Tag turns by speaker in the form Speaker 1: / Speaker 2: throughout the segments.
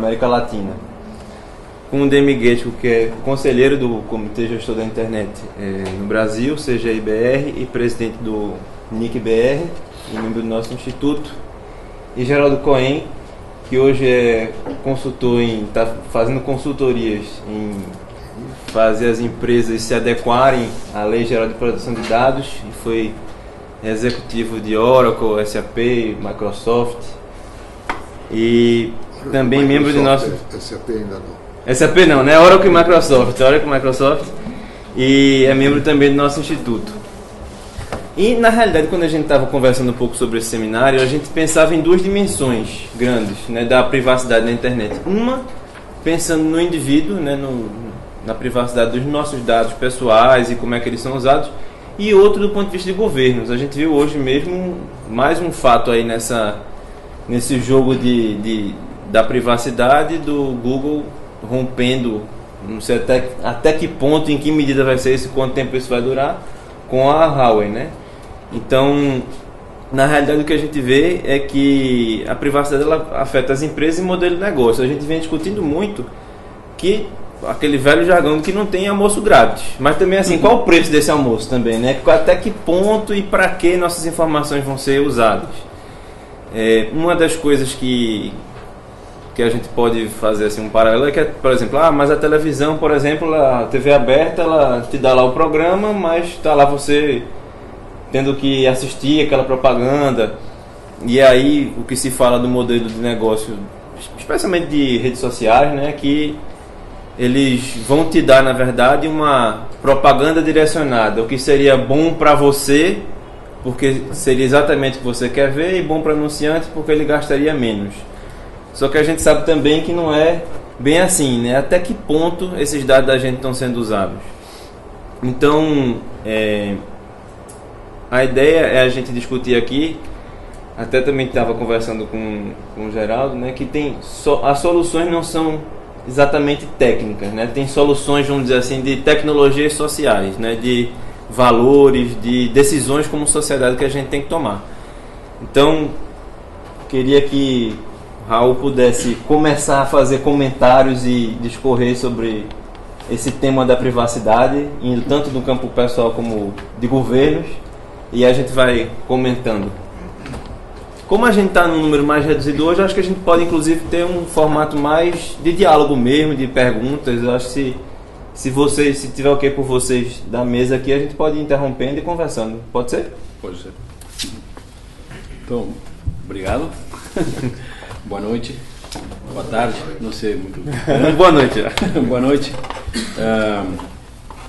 Speaker 1: América Latina. Com o Demi Guettico, que é conselheiro do Comitê Gestor da Internet no Brasil, CGIBR, e presidente do NIC-BR, e membro do nosso instituto, e Geraldo Cohen, que hoje é consultor está fazendo consultorias em fazer as empresas se adequarem à Lei Geral de Proteção de Dados, e foi executivo de Oracle, SAP, Microsoft, e também membro de nosso...
Speaker 2: SAP ainda não.
Speaker 1: SAP não, né? Oracle e Microsoft, e é membro também do nosso instituto. E na realidade, quando a gente estava conversando um pouco sobre esse seminário, a gente pensava em duas dimensões grandes, né, da privacidade na internet. Uma, pensando no indivíduo, né, na privacidade dos nossos dados pessoais e como é que eles são usados, e outro do ponto de vista de governos. A gente viu hoje mesmo mais um fato aí nesse jogo da privacidade do Google rompendo, não sei até que ponto, em que medida vai ser isso, quanto tempo isso vai durar, com a Huawei, né? Então, na realidade, o que a gente vê é que a privacidade ela afeta as empresas e modelo de negócio. A gente vem discutindo muito que aquele velho jargão que não tem almoço grátis, mas também assim, qual o preço desse almoço também, né? Até que ponto e para que nossas informações vão ser usadas? Uma das coisas que a gente pode fazer assim um paralelo é que, por exemplo, mas a televisão, por exemplo, a TV aberta, ela te dá lá o programa, mas está lá você tendo que assistir aquela propaganda. E aí o que se fala do modelo de negócio, especialmente de redes sociais, né, que eles vão te dar, na verdade, uma propaganda direcionada, o que seria bom para você, porque seria exatamente o que você quer ver, e bom para o anunciante, porque ele gastaria menos. Só que a gente sabe também que não é bem assim, né? Até que ponto esses dados da gente estão sendo usados. Então, a ideia é a gente discutir aqui, até também estava conversando com o Geraldo, né? Que as soluções não são exatamente técnicas, né? Tem soluções, vamos dizer assim, de tecnologias sociais, né? De valores, de decisões como sociedade que a gente tem que tomar. Então, queria que Raul pudesse começar a fazer comentários e discorrer sobre esse tema da privacidade, indo tanto do campo pessoal como de governos, e a gente vai comentando. Como a gente está num número mais reduzido hoje, acho que a gente pode inclusive ter um formato mais de diálogo mesmo, de perguntas. Eu acho que se tiver ok por vocês da mesa aqui, a gente pode ir interrompendo e conversando. Pode ser?
Speaker 3: Pode ser. Então, obrigado. Boa noite, boa tarde, não sei muito.
Speaker 1: Boa noite.
Speaker 3: Boa noite.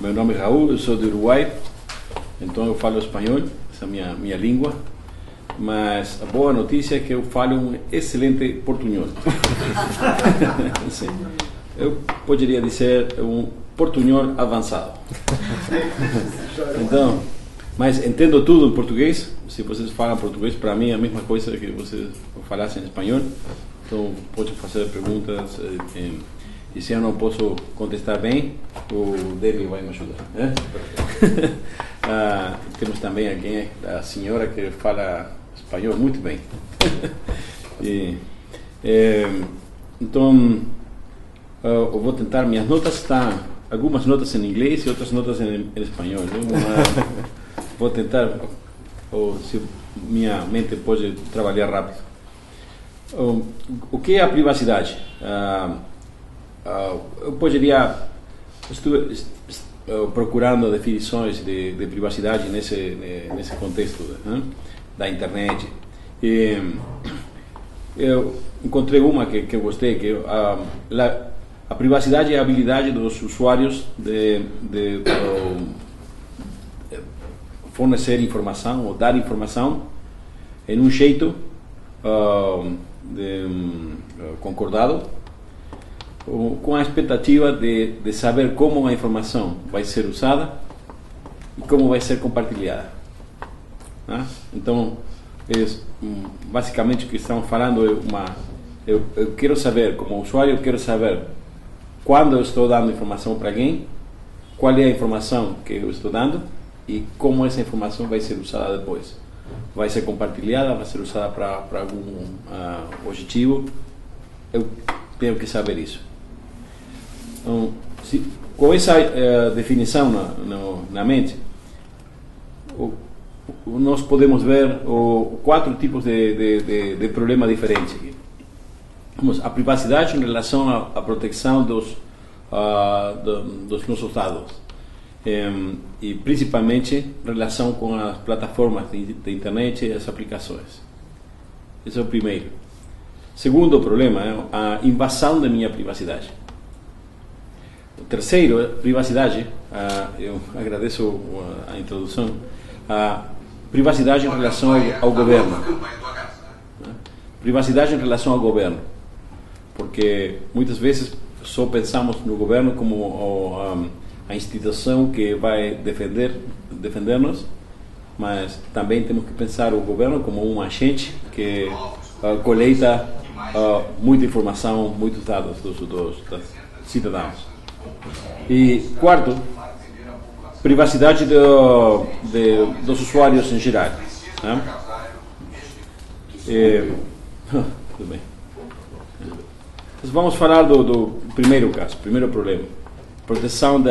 Speaker 3: Meu nome é Raul, eu sou do Uruguai, então eu falo espanhol, essa é a minha língua, mas a boa notícia é que eu falo um excelente portunhol. Sim. Eu poderia dizer um portunhol avançado. Então, mas entendo tudo em português. Se vocês falam português, para mim é a mesma coisa que vocês falassem em espanhol. Então, pode fazer perguntas. E se eu não posso contestar bem, o David vai me ajudar. Né? Temos também aqui a senhora que fala espanhol muito bem. Então, eu vou tentar. Minhas notas estão, algumas notas em inglês e outras notas em espanhol. Né? Vou tentar, ou se minha mente pode trabalhar rápido. O que é a privacidade? Eu poderia estou procurando definições de privacidade nesse contexto, né, da internet. E eu encontrei uma que eu gostei, que a privacidade é a habilidade dos usuários de fornecer informação ou dar informação em um jeito concordado, com a expectativa de saber como a informação vai ser usada e como vai ser compartilhada. Né? Então, basicamente o que estamos falando é eu quero saber, como usuário, eu quero saber quando eu estou dando informação para alguém, qual é a informação que eu estou dando e como essa informação vai ser usada depois. Vai ser compartilhada, vai ser usada para algum objetivo. Eu tenho que saber isso. Então, com essa definição na mente, nós podemos ver 4 tipos de problema diferentes aqui. A privacidade em relação à proteção dos nossos dados, e principalmente em relação com as plataformas de internet e as aplicações. Esse é o primeiro. Segundo problema é a invasão da minha privacidade. O terceiro é privacidade. Eu agradeço a introdução. A privacidade em relação ao governo. Privacidade em relação ao governo. Porque muitas vezes só pensamos no governo como a instituição que vai defender-nos, mas também temos que pensar o governo como um agente que coleta muita informação, muitos dados dos cidadãos. E quarto, privacidade dos usuários em geral. Né? Tudo bem. Então, vamos falar do primeiro caso, primeiro problema. Proteção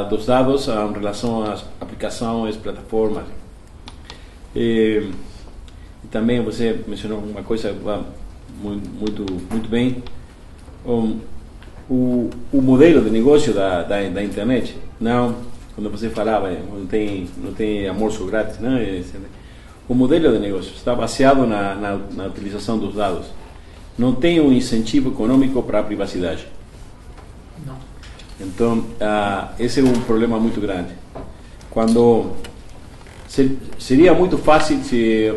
Speaker 3: dos dados em relação às aplicações, plataformas. E também você mencionou uma coisa muito bem. O modelo de negócio da internet, não, quando você falava, não tem almoço grátis, não, o modelo de negócio está baseado na utilização dos dados. Não tem um incentivo econômico para a privacidade.
Speaker 2: Não.
Speaker 3: Então, esse é um problema muito grande. Quando seria muito fácil se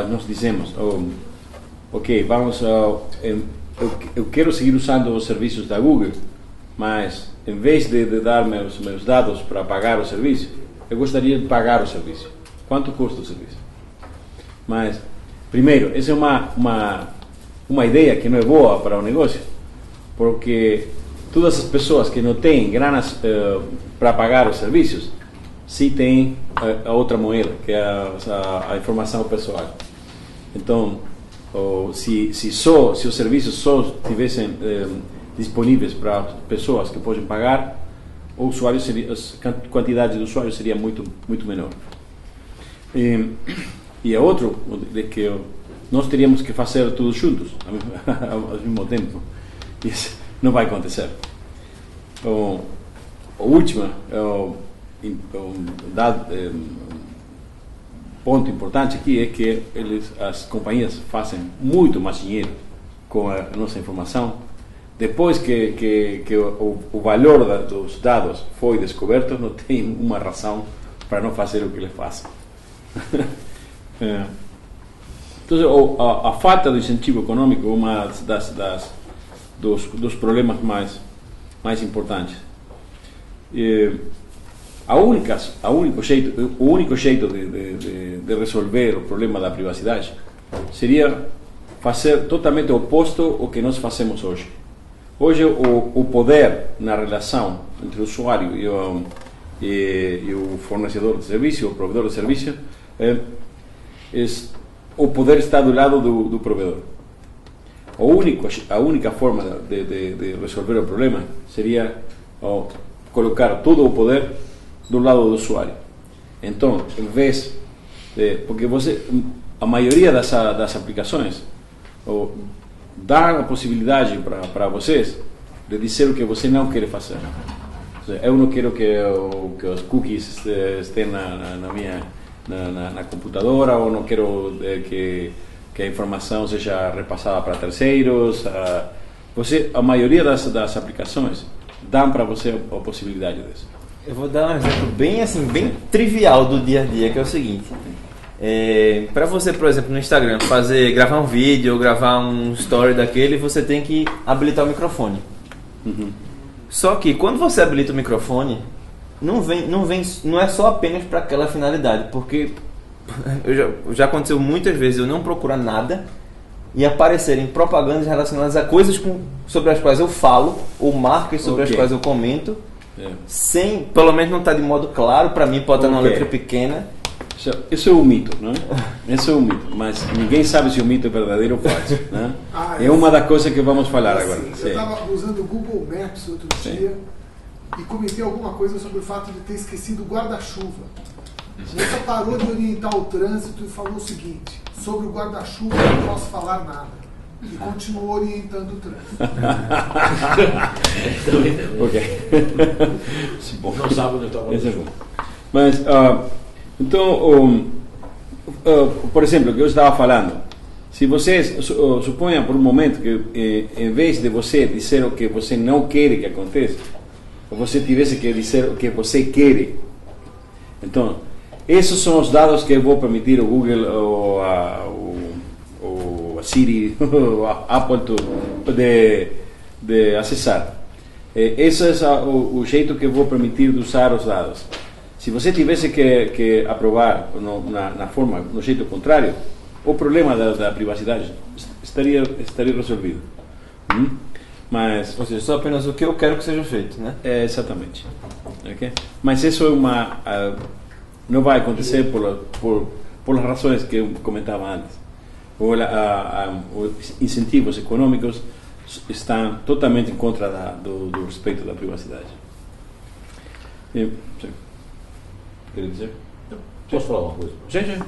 Speaker 3: nós dizemos, ok, vamos, eu quero seguir usando os serviços da Google, mas em vez de dar meus dados para pagar o serviço, eu gostaria de pagar o serviço. Quanto custa o serviço? Mas, primeiro, essa é uma ideia que não é boa para o negócio, porque todas as pessoas que não têm granas para pagar os serviços, sim têm a outra moeda, que é a informação pessoal. Então, se os serviços só estivessem disponíveis para pessoas que podem pagar, a quantidade de usuários seria muito menor. E a outro é que nós teríamos que fazer tudo juntos ao mesmo tempo. Isso não vai acontecer. O último ponto importante aqui é que as companhias fazem muito mais dinheiro com a nossa informação depois que o valor dos dados foi descoberto. Não tem uma razão para não fazer o que eles fazem. Então, a falta de incentivo econômico é uma dos problemas mais importantes. O único jeito de resolver o problema da privacidade seria fazer totalmente o oposto ao que nós fazemos hoje. Hoje, o poder na relação entre o usuário e o fornecedor de serviço, o provedor de serviço, o poder está do lado do provedor. A única forma de resolver o problema seria colocar todo o poder do lado do usuário. Então, em vez de... Porque a maioria das aplicações dá a possibilidade para vocês de dizer o que você não quer fazer. Eu não quero que os cookies estejam na computadora, ou não quero que a informação seja repassada para terceiros. A maioria das aplicações dão para você a possibilidade disso.
Speaker 1: Eu vou dar um exemplo bem trivial do dia a dia, que é o seguinte. Para você, por exemplo, no Instagram, gravar um vídeo ou gravar um story daquele, você tem que habilitar o microfone.
Speaker 3: Uhum.
Speaker 1: Só que quando você habilita o microfone, não é só apenas para aquela finalidade, porque já aconteceu muitas vezes eu não procurar nada e aparecerem propagandas relacionadas a coisas sobre as quais eu falo, ou marcas sobre as quais eu comento, sem, pelo menos não está de modo claro, para mim pode estar numa letra pequena,
Speaker 3: Isso é um mito, não é? Isso é um mito, mas ninguém sabe se o mito é verdadeiro ou falso, né? É uma das coisas que vamos falar agora.
Speaker 2: Eu estava usando o Google Maps outro dia e comentei alguma coisa sobre o fato de ter esquecido o guarda-chuva. A moça parou de orientar o trânsito e falou o seguinte: sobre o guarda-chuva eu não posso falar nada. E continuou orientando o trânsito.
Speaker 3: Ok.
Speaker 4: Bom, não sabe onde está o guarda-chuva.
Speaker 3: Mas, então, por exemplo, o que eu estava falando, se você suponha por um momento que em vez de você dizer o que você não quer que aconteça, você tivesse que dizer o que você quer. Então, esses são os dados que eu vou permitir o Google ou a Siri, a Apple de acessar. Esse é o jeito que eu vou permitir de usar os dados. Se você tivesse que aprovar no jeito contrário, o problema da privacidade estaria resolvido. Mas,
Speaker 1: ou seja, só apenas o que eu quero que seja feito, né?
Speaker 3: Exatamente. Okay? Mas isso não vai acontecer por razões que eu comentava antes. Os incentivos econômicos estão totalmente em contra do respeito da privacidade. Sim. Quer dizer?
Speaker 4: Posso falar uma coisa?
Speaker 3: Sim.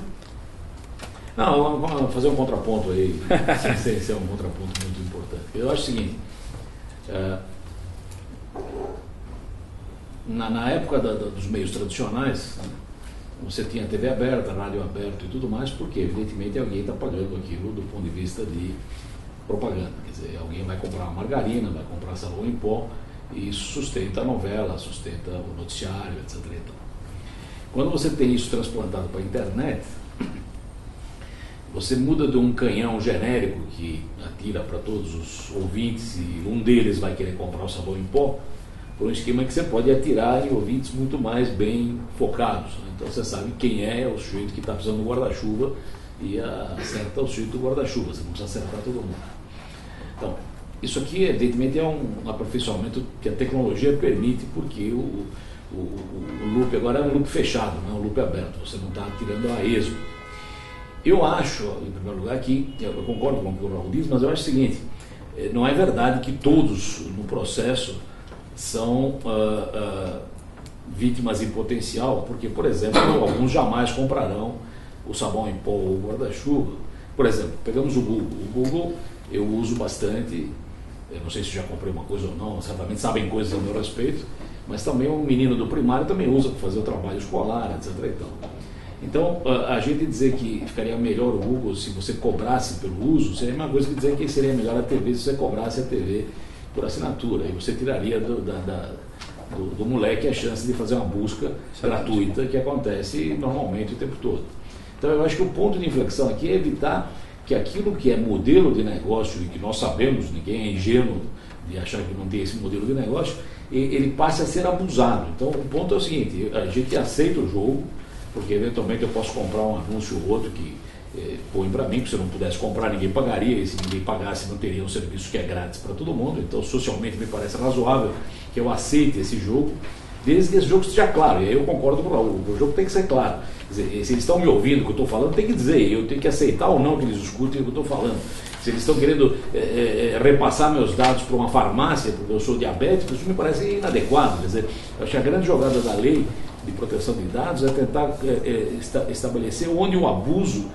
Speaker 4: Não, vamos fazer um contraponto aí. Esse é um contraponto muito importante. Eu acho o seguinte: na época dos meios tradicionais, você tinha TV aberta, rádio aberto e tudo mais, porque evidentemente alguém está pagando aquilo do ponto de vista de propaganda. Quer dizer, alguém vai comprar uma margarina, vai comprar sabão em pó, e isso sustenta a novela, sustenta o noticiário, etc. Quando você tem isso transplantado para a internet, você muda de um canhão genérico que atira para todos os ouvintes e um deles vai querer comprar o sabão em pó, por um esquema que você pode atirar em ouvintes muito mais bem focados. Então você sabe quem é o sujeito que está precisando do guarda-chuva e acerta o sujeito do guarda-chuva, você não precisa acertar todo mundo. Então, isso aqui evidentemente é um aperfeiçoamento que a tecnologia permite, porque o loop agora é um loop fechado, não é um loop aberto, você não está atirando a esmo. Eu acho, em primeiro lugar, que eu concordo com o que o Raul diz, mas eu acho o seguinte: não é verdade que todos no processo são vítimas em potencial, porque, por exemplo, alguns jamais comprarão o sabão em pó ou o guarda-chuva. Por exemplo, pegamos o Google. O Google eu uso bastante, eu não sei se já comprei uma coisa ou não, certamente sabem coisas a meu respeito, mas também um menino do primário também usa para fazer o trabalho escolar, etc. Então, a gente dizer que ficaria melhor o Google se você cobrasse pelo uso, seria uma coisa que dizer que seria melhor a TV se você cobrasse a TV por assinatura. E você tiraria do moleque a chance de fazer uma busca gratuita que acontece normalmente o tempo todo. Então, eu acho que o ponto de inflexão aqui é evitar que aquilo que é modelo de negócio, e que nós sabemos, ninguém é ingênuo de achar que não tem esse modelo de negócio, ele passe a ser abusado. Então, o ponto é o seguinte: a gente aceita o jogo, porque eventualmente eu posso comprar um anúncio ou outro que põe para mim, que se eu não pudesse comprar ninguém pagaria, e se ninguém pagasse não teria um serviço que é grátis para todo mundo. Então, socialmente me parece razoável que eu aceite esse jogo, desde que esse jogo esteja claro. E aí eu concordo com o Raul, o jogo tem que ser claro. Quer dizer, se eles estão me ouvindo o que eu estou falando, tem que dizer, eu tenho que aceitar ou não que eles escutem o que eu estou falando. Se eles estão querendo repassar meus dados para uma farmácia, porque eu sou diabético, isso me parece inadequado. Quer dizer, eu acho que a grande jogada da lei de proteção de dados é tentar estabelecer onde o abuso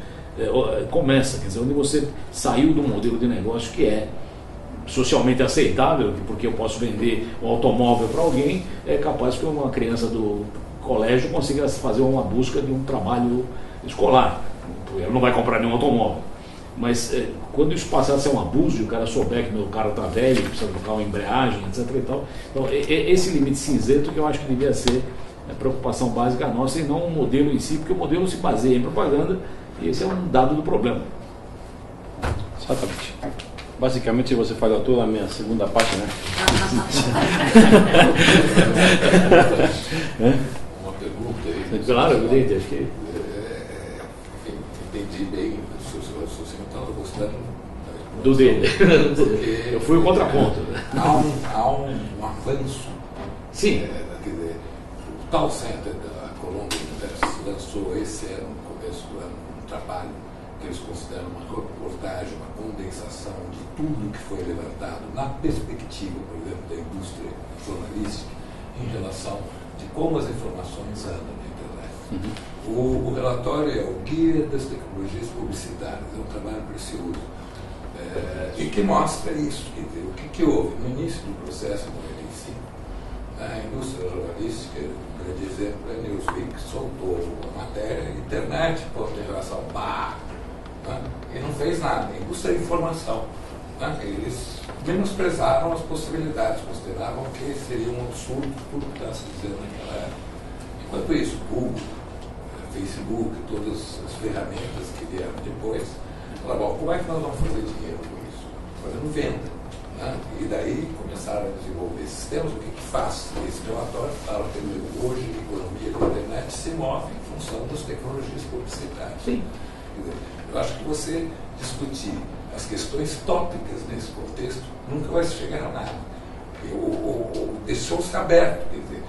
Speaker 4: começa, quer dizer, onde você saiu do modelo de negócio que é socialmente aceitável, porque eu posso vender um automóvel para alguém, é capaz que uma criança do colégio consiga fazer uma busca de um trabalho escolar, ela não vai comprar nenhum automóvel. Mas quando isso passar a ser um abuso e o cara souber que meu carro está velho, precisa trocar uma embreagem, etc. e tal, então esse limite cinzento que eu acho que devia ser a preocupação básica nossa e não o modelo em si, porque o modelo se baseia em propaganda e esse é um dado do problema.
Speaker 3: Exatamente. Basicamente você falou toda a minha segunda parte, né?
Speaker 5: Uma pergunta aí.
Speaker 4: Claro, evidente, acho que...
Speaker 5: Entendi bem, se você não estava gostando
Speaker 4: do dele.
Speaker 5: Porque
Speaker 4: eu fui o contraponto.
Speaker 5: Há um avanço.
Speaker 4: Sim.
Speaker 5: Quer dizer, o call center da Colômbia University lançou esse ano, no começo do ano, um trabalho que eles consideram uma reportagem, uma condensação de tudo que foi levantado na perspectiva, por exemplo, da indústria jornalística em relação de como as informações andam na internet. O relatório é o Guia das Tecnologias Publicitárias, é um trabalho precioso, e que mostra isso, quer dizer, o que houve no início do processo em 95. A indústria jornalística, um grande exemplo é a Newsweek, soltou uma matéria, internet, ponto de relação, pá, né? E não fez nada. A indústria da informação, né? Eles menosprezaram as possibilidades, consideravam que seria um absurdo tudo que está se dizendo naquela época. Enquanto isso, Google, Facebook, todas as ferramentas que vieram depois, falaram, bom, como é que nós vamos fazer dinheiro com isso? Fazendo venda. Né? E daí começaram a desenvolver sistemas. O que faz esse relatório? Fala que hoje a economia da internet se move em função das tecnologias publicitárias. Sim. Quer dizer, eu acho que você discutir as questões tópicas nesse contexto nunca vai chegar a nada. Deixou-se aberto, quer dizer,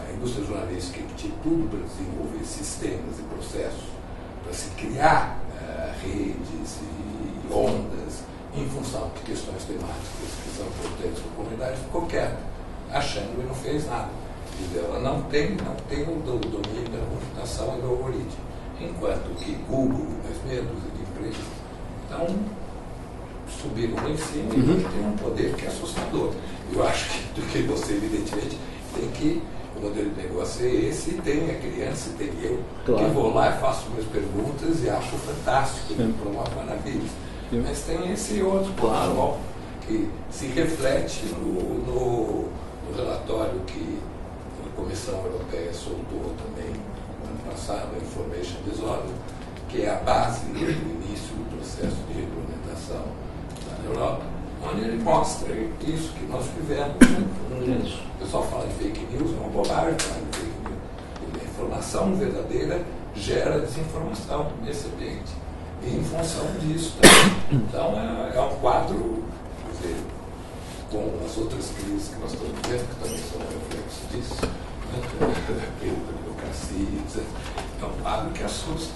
Speaker 5: a indústria jornalística que tinha tudo para desenvolver sistemas e processos para se criar redes e ondas em função de questões temáticas que são importantes para a comunidade, ficou quieta, achando e não fez nada. Quer dizer, ela não tem o domínio da computação e do algoritmo. Enquanto que Google e mais meia dúzia de empresas estão subindo lá em cima e tem um poder que é assustador. Eu acho que você, evidentemente, tem que, o modelo de negócio é esse, tem a criança, tem eu, claro, que vou lá e faço minhas perguntas e acho fantástico, promove maravilhas. Mas tem esse outro claro, que se reflete no relatório que a Comissão Europeia soltou também no ano passado, a Information Disorder, que é a base do início do processo de regulamentação na Europa, onde ele mostra isso que nós vivemos. O pessoal fala em fake news, é uma bobagem falar em fake news. A informação verdadeira gera desinformação nesse ambiente. E em função disso também. Então é um quadro, quer dizer, com as outras crises que nós estamos vivendo, que também são reflexos disso, né? Perda da democracia, etc. É um quadro que assusta.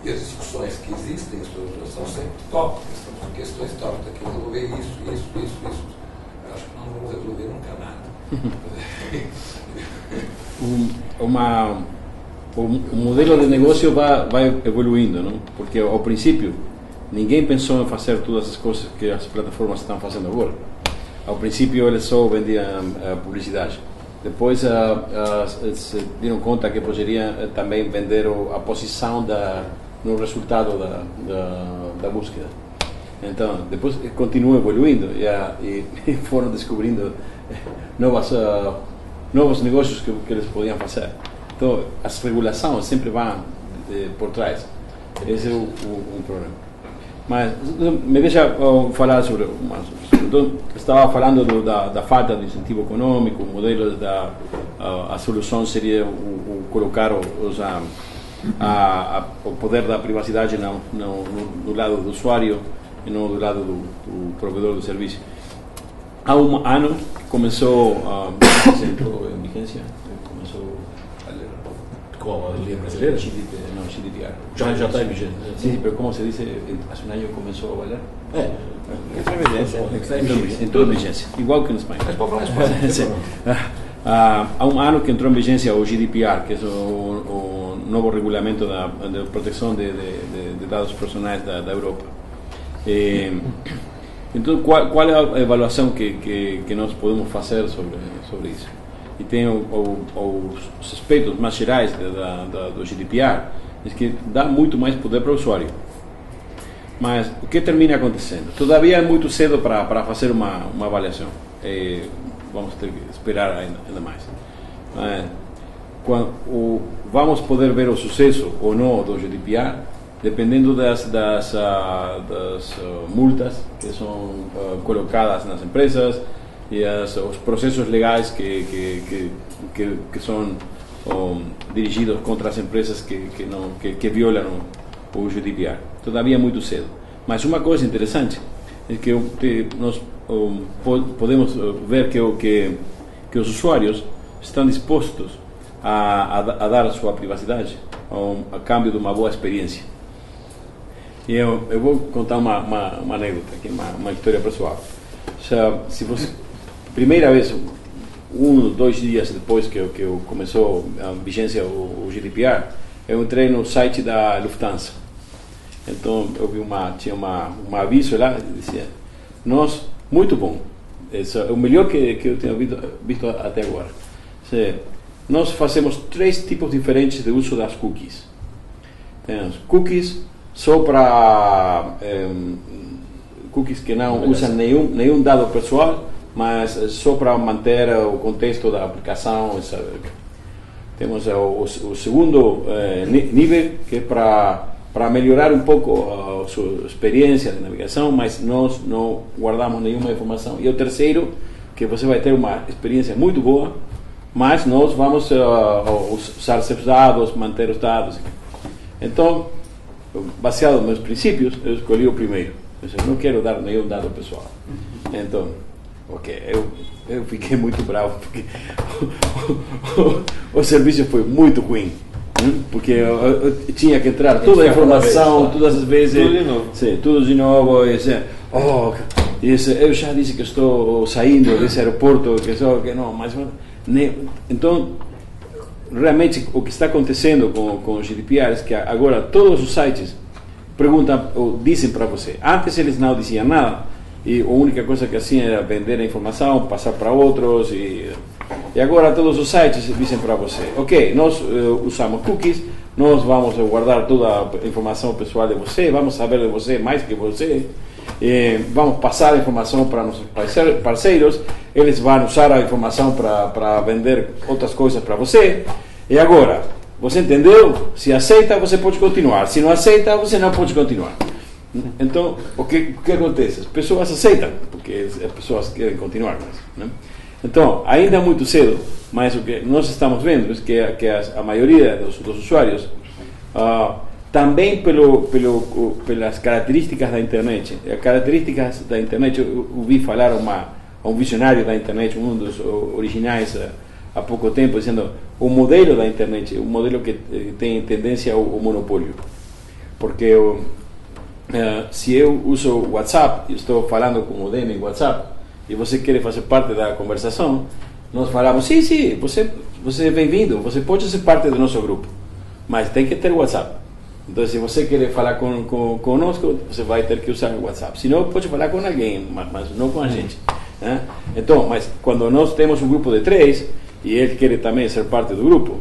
Speaker 5: E as discussões que existem são sempre tópicas, são questões tópicas, que resolver isso. Eu acho que não vamos resolver nunca nada.
Speaker 3: O modelo de negócio vai evoluindo, não? Porque ao princípio ninguém pensou em fazer todas as coisas que as plataformas estão fazendo agora. Ao princípio eles só vendiam publicidade. Depois se deram conta que poderiam também vender a posição no resultado da búsqueda. Então, depois continua evoluindo e foram descobrindo novos negócios que eles podiam fazer. Então, as regulações sempre vão por trás. Esse é um problema. Mas me deixa falar sobre então, estava falando da falta de incentivo econômico, o modelo a solução seria colocar o poder da privacidade no lado do usuário e não do lado do provedor do serviço. Há um ano que começou entrou em vigência, começou
Speaker 4: qual a lei brasileira?
Speaker 3: GDPR.
Speaker 4: Já está em vigência.
Speaker 3: Sim, mas como se diz, há um ano começou a valer?
Speaker 1: Entrou
Speaker 3: em vigência. Igual que na Espanha.
Speaker 4: Mas pode falar Espanha.
Speaker 3: Há um ano que entrou em vigência o GDPR, que é o novo regulamento da proteção de dados personais da Europa. Então, qual é a avaliação que nós podemos fazer sobre isso? E tem os aspectos mais gerais do GDPR, é que dá muito mais poder para o usuário. Mas o que termina acontecendo? Todavia é muito cedo para fazer uma avaliação. Vamos ter que esperar ainda mais. Vamos poder ver o sucesso ou não do GDPR, dependendo das multas que são colocadas nas empresas e os processos legais que são dirigidos contra as empresas que violam o GDPR. Todavia é muito cedo. Mas uma coisa interessante é que nós podemos ver que os usuários estão dispostos a dar a sua privacidade a cambio de uma boa experiência. E eu vou contar uma anécdota aqui, uma história pessoal. Se você, primeira vez, 1 ou 2 dias depois que começou a vigência o GDPR, eu entrei no site da Lufthansa. Então eu vi tinha um aviso lá que dizia: nós, muito bom, esse é o melhor que eu tenho visto até agora. Nós fazemos 3 tipos diferentes de uso das cookies. Temos cookies só para cookies que não usam nenhum dado pessoal, mas só para manter o contexto da aplicação. Temos o segundo nível, que é para melhorar um pouco a sua experiência de navegação, mas nós não guardamos nenhuma informação. E o terceiro, que você vai ter uma experiência muito boa, mas nós vamos usar seus dados, manter os dados. Então, baseado nos meus princípios, eu escolhi o primeiro. Eu não quero dar nenhum dado pessoal. Então, eu fiquei muito bravo, porque o serviço foi muito ruim. Porque eu tinha que entrar toda a informação, todas as vezes.
Speaker 1: Tudo de novo.
Speaker 3: Sim, tudo de novo. Eu já disse que estou saindo desse aeroporto, que não, mas então realmente o que está acontecendo com o GDPR é que agora todos os sites perguntam ou dizem para você. Antes eles não diziam nada e a única coisa que haciam era vender a informação, passar para outros e agora todos os sites dizem para você: ok, nós usamos cookies, nós vamos guardar toda a informação pessoal de você, vamos saber de você mais que você, vamos passar a informação para nossos parceiros, eles vão usar a informação para vender outras coisas para você. E agora, você entendeu? Se aceita, você pode continuar. Se não aceita, você não pode continuar. Então, o que acontece? As pessoas aceitam, porque as pessoas querem continuar. Né? Então, ainda é muito cedo, mas o que nós estamos vendo é que a maioria dos usuários, também pelas características da internet. As características da internet, eu ouvi falar a um visionário da internet, um dos originais há pouco tempo, dizendo: o modelo da internet é um modelo que tem tendência ao monopólio. Porque se eu uso o WhatsApp, estou falando com o modem em WhatsApp, e você quer fazer parte da conversação, nós falamos: sim, você é bem-vindo, você pode ser parte do nosso grupo, mas tem que ter WhatsApp. Então, se você quer falar conosco, você vai ter que usar o WhatsApp. Se não, pode falar com alguém, mas não com a gente. Né? Então, mas quando nós temos um grupo de 3 e ele quer também ser parte do grupo,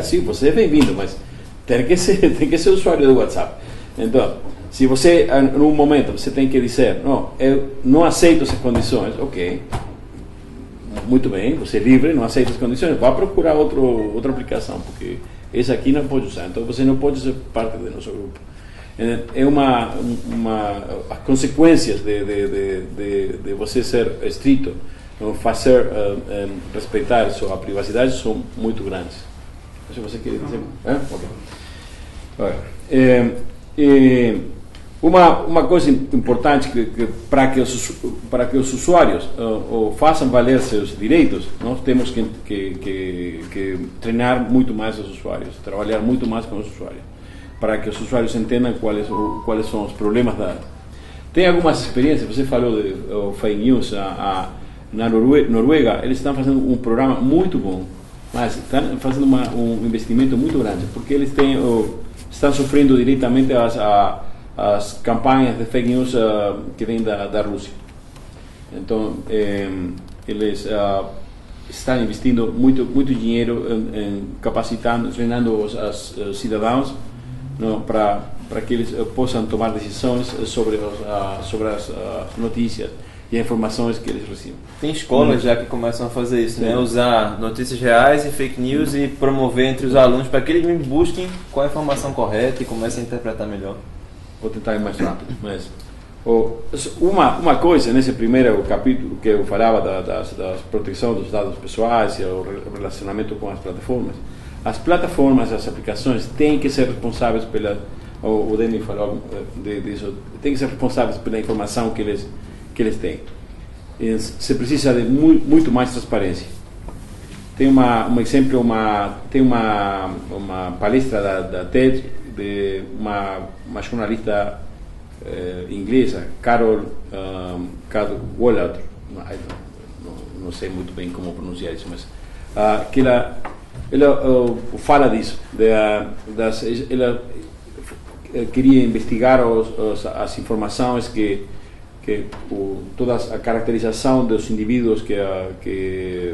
Speaker 3: sim, você é bem-vindo, mas tem que ser usuário do WhatsApp. Então, se você, em um momento, você tem que dizer: não, eu não aceito essas condições, ok, muito bem, você é livre, não aceita as condições, vá procurar outra aplicação, porque essa aqui não pode usar, então você não pode ser parte do nosso grupo. É as consequências de você ser estrito, fazer respeitar sua privacidade, são muito grandes. Se você quer dizer, uma coisa importante para que os usuários façam valer seus direitos, nós temos que treinar muito mais os usuários, trabalhar muito mais com os usuários, para que os usuários entendam quais são os problemas da... Tem algumas experiências, você falou de fake news, na Noruega eles estão fazendo um programa muito bom, mas estão fazendo um investimento muito grande, porque eles estão sofrendo diretamente as campanhas de fake news que vêm da Rússia. Então, eles estão investindo muito dinheiro em capacitando, treinando os cidadãos, para que eles possam tomar decisões sobre as notícias e informações que eles recebem.
Speaker 1: Tem escolas já que começam a fazer isso, né? Usar notícias reais e fake news e promover entre os alunos para que eles busquem qual é a informação correta e comecem a interpretar melhor.
Speaker 3: Vou tentar ir mais rápido, mas uma coisa nesse primeiro capítulo que eu falava da proteção dos dados pessoais e o relacionamento com as plataformas, as aplicações têm que ser responsáveis o Demi falou disso, têm que ser responsáveis pela informação que eles têm. Se precisa de muito mais transparência. tem um exemplo, tem uma palestra da TED de uma jornalista inglesa, Carol Wallard, não sei muito bem como pronunciar isso, mas que ela fala disso, ela queria investigar as informações que toda a caracterização dos indivíduos que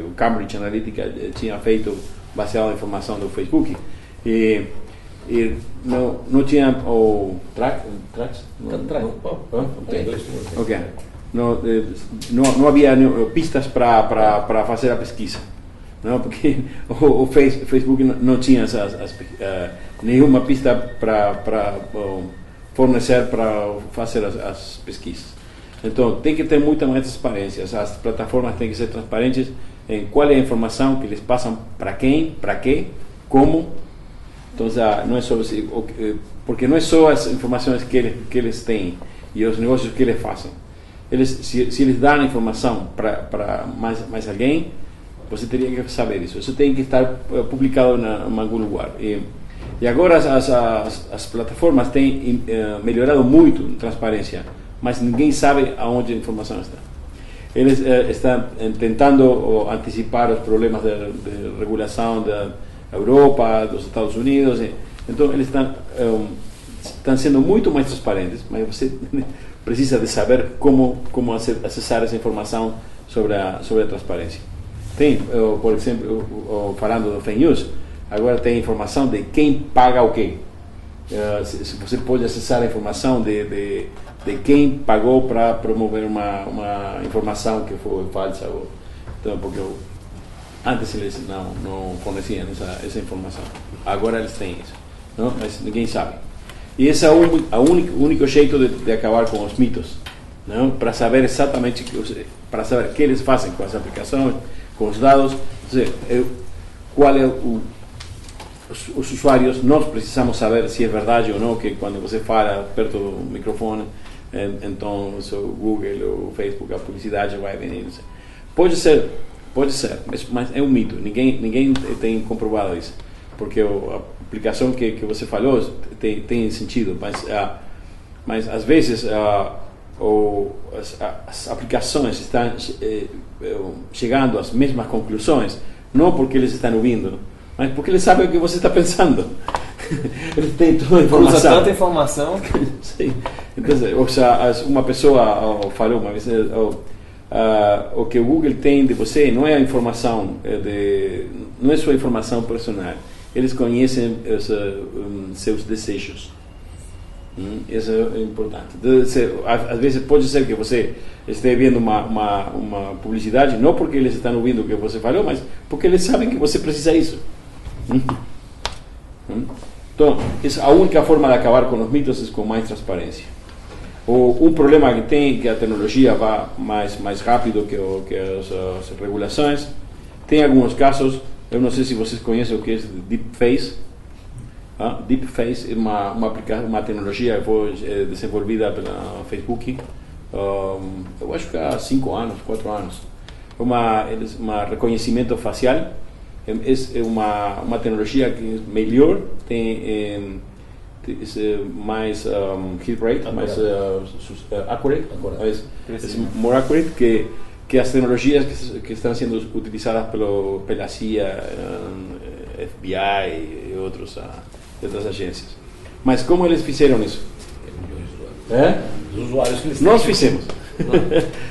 Speaker 3: o Cambridge Analytica tinha feito baseado na informação do Facebook e não tinha o tracks? Ok. Não havia pistas para fazer a pesquisa, não, porque o Facebook não tinha nenhuma pista para fornecer para fazer as pesquisas. Então tem que ter muita mais transparência. As plataformas têm que ser transparentes em qual é a informação que eles passam, para quem, para quê, como. Então não é só porque não é só as informações que eles têm e os negócios que eles fazem. Se eles dão informação para mais alguém, você teria que saber isso. Isso tem que estar publicado em algum lugar. E agora as plataformas têm melhorado muito em transparência, mas ninguém sabe aonde a informação está. Eles estão tentando antecipar os problemas de regulação da Europa, dos Estados Unidos. Então eles estão sendo muito mais transparentes, mas você precisa de saber como acessar essa informação sobre a transparência. Tem, por exemplo, falando do fake news, agora tem informação de quem paga o quê. Você pode acessar a informação de quem pagou para promover uma informação que foi falsa. Então, porque antes eles não forneciam essa informação. Agora eles têm isso, não? Mas ninguém sabe. E esse é o único jeito de acabar com os mitos, não? Para saber exatamente, para saber o que eles fazem com as aplicações, com os dados. Qual é os usuários, nós precisamos saber se é verdade ou não que quando você fala perto do microfone, então o Google, o Facebook, a publicidade vai vir. Pode ser, mas é um mito. Ninguém tem comprovado isso, porque a aplicação que você falou tem sentido, mas às vezes as aplicações estão chegando às mesmas conclusões, não porque eles estão ouvindo, mas porque eles sabem o que você está pensando. Eles têm toda a informação.
Speaker 1: Usa tanta informação.
Speaker 3: Sim. Então, uma pessoa falou uma vez, o que o Google tem de você não é a informação, não é sua informação personal. Eles conhecem seus desejos. Isso é importante. Às vezes pode ser que você esteja vendo uma publicidade, não porque eles estão ouvindo o que você falou, mas porque eles sabem que você precisa disso. Então, a única forma de acabar com os mitos é com mais transparência. Um problema que tem que a tecnologia vá mais rápido que as regulações. Tem alguns casos, eu não sei se vocês conhecem o que é Deepface. Deepface é uma tecnologia que foi desenvolvida pela Facebook, eu acho que há 4 anos. Um reconhecimento facial. É uma tecnologia que é melhor, tem mais hit rate, mais accurate, more accurate que as tecnologias que estão sendo utilizadas pela CIA, FBI e outras agências. Mas como eles fizeram isso?
Speaker 4: Os usuários que eles
Speaker 3: Nós fizemos.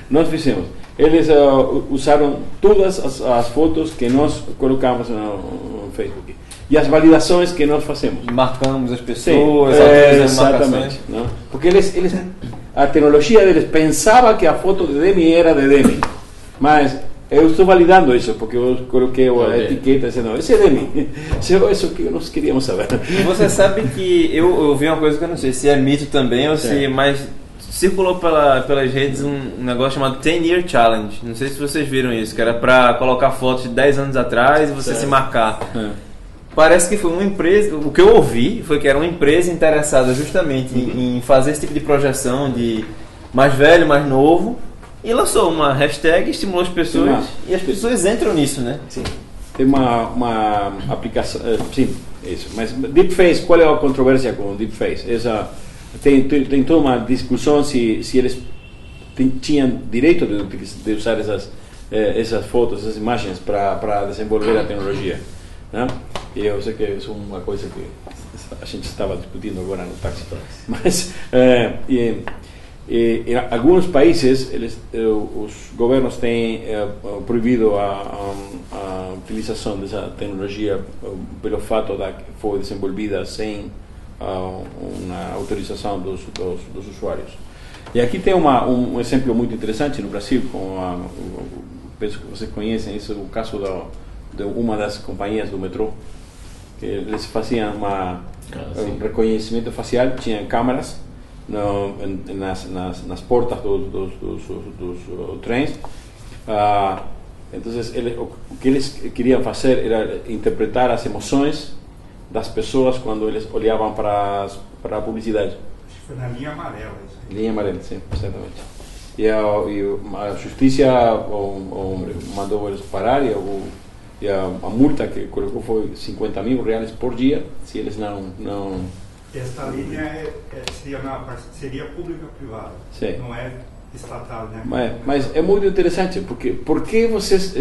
Speaker 3: Nós fizemos. Eles usaram todas as fotos que nós colocamos no Facebook e as validações que nós fazemos.
Speaker 1: Marcamos as pessoas,
Speaker 3: exatamente, não? Porque a tecnologia deles pensava que a foto de Demi era de Demi, mas eu estou validando isso porque eu coloquei a etiqueta dizendo, esse é Demi. Isso que nós queríamos saber.
Speaker 1: E você sabe que eu vi uma coisa que eu não sei se é mito também ou se mais circulou pelas redes um negócio chamado 10-Year Challenge. Não sei se vocês viram isso, que era para colocar fotos de 10 anos atrás e você se marcar. Parece que foi uma empresa, o que eu ouvi foi que era uma empresa interessada justamente em fazer esse tipo de projeção de mais velho, mais novo, e lançou uma hashtag, estimulou as pessoas e as pessoas entram nisso, né?
Speaker 3: Sim. tem uma aplicação, sim, isso. Mas deepfake, qual é a controvérsia com o deepfake? Tem toda uma discussão se eles tinham direito de usar essas fotos, essas imagens para desenvolver a tecnologia, né? E eu sei que isso é uma coisa que a gente estava discutindo agora no táxi. Mas em alguns países os governos têm proibido a utilização dessa tecnologia pelo fato de que foi desenvolvida sem uma autorização dos usuários. E aqui tem um exemplo muito interessante no Brasil, penso que vocês conhecem isso, o caso de uma das companhias do metrô, que eles faziam um reconhecimento facial, tinham câmeras nas portas dos trens. Então, o que eles queriam fazer era interpretar as emoções das pessoas quando eles olhavam para a publicidade.
Speaker 6: Foi na linha amarela.
Speaker 3: Linha amarela, sim, exatamente. E a justiça mandou eles parar e a multa que colocou foi R$50.000 por dia se eles não...
Speaker 6: Esta linha seria pública-privada, não é estatal, né?
Speaker 3: Mas é muito interessante, porque vocês...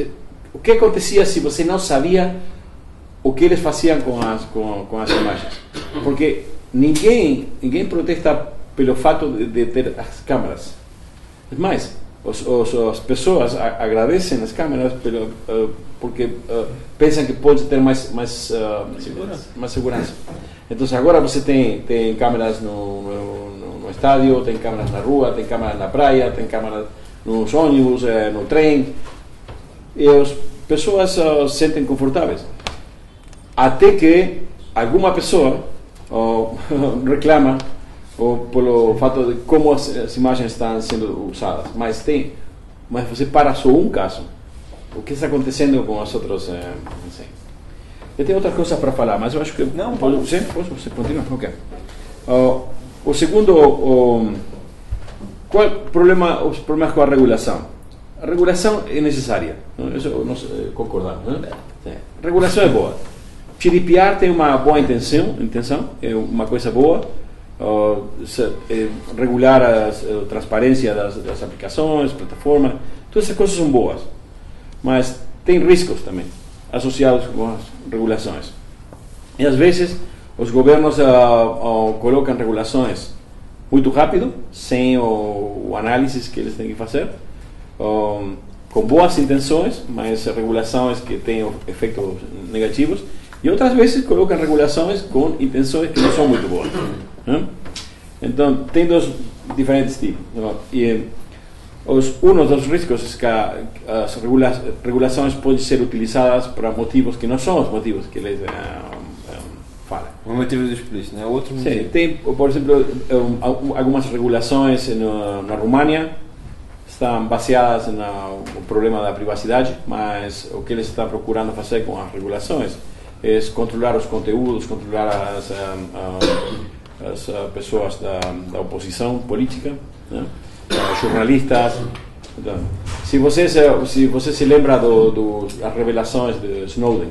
Speaker 3: O que acontecia se você não sabia o que eles faziam com as imagens? Porque ninguém protesta pelo fato de ter as câmeras. Mas as pessoas agradecem as câmeras porque pensam que pode ter mais segurança. Então agora você tem câmeras no estádio, tem câmeras na rua, tem câmeras na praia, tem câmeras nos ônibus, no trem, e as pessoas se sentem confortáveis. Até que alguma pessoa reclama pelo fato de como as imagens estão sendo usadas. Mas você para só um caso. O que está acontecendo com as outras? Não sei. Eu tenho outra coisa para falar, mas eu acho que...
Speaker 1: Não,
Speaker 3: você continua? Ok. O segundo... Qual os problemas com a regulação? A regulação é necessária. Isso nós concordamos, né? Regulação é boa. GDPR tem uma boa intenção, é uma coisa boa. Regular a transparência das aplicações, plataformas, todas essas coisas são boas. Mas tem riscos também associados com as regulações. E às vezes os governos colocam regulações muito rápido, sem o análise que eles têm que fazer, com boas intenções, mas regulações que têm efeitos negativos. E outras vezes colocam regulações com intenções que não são muito boas. Então, tem dois diferentes tipos. E um dos riscos é que as regulações podem ser utilizadas para motivos que não são os motivos que eles falam.
Speaker 1: Um motivo explícito, né? Outro motivo.
Speaker 3: Sim, tem, por exemplo, algumas regulações na România estão baseadas no problema da privacidade, mas o que eles estão procurando fazer com as regulações é controlar os conteúdos, controlar as pessoas da oposição política, né? Jornalistas. Então, se você se lembra das revelações de Snowden,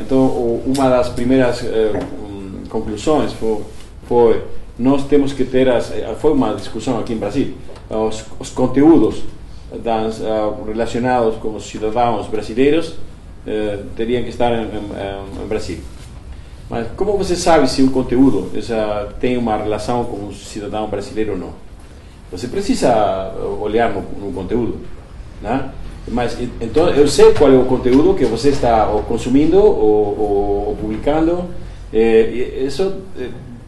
Speaker 3: então uma das primeiras conclusões foi nós temos que ter foi uma discussão aqui em Brasil, os conteúdos relacionados com os cidadãos brasileiros teriam que estar em Brasil. Mas como você sabe se um conteúdo tem uma relação com o cidadão brasileiro ou não? Você precisa olhar no conteúdo, né? Mas então eu sei qual é o conteúdo que você está consumindo ou publicando. Isso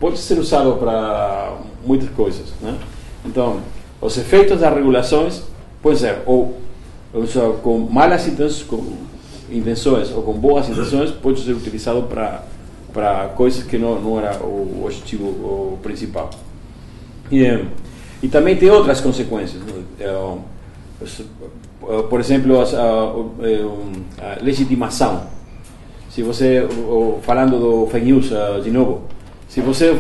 Speaker 3: pode ser usado para muitas coisas, né? Então, os efeitos das regulações podem ser ou com malas intenções ou com boas intenções, pode ser utilizado para coisas que não era o objetivo principal. E também tem outras consequências. Por exemplo, a legitimação. Se você, falando do fake news de novo, se você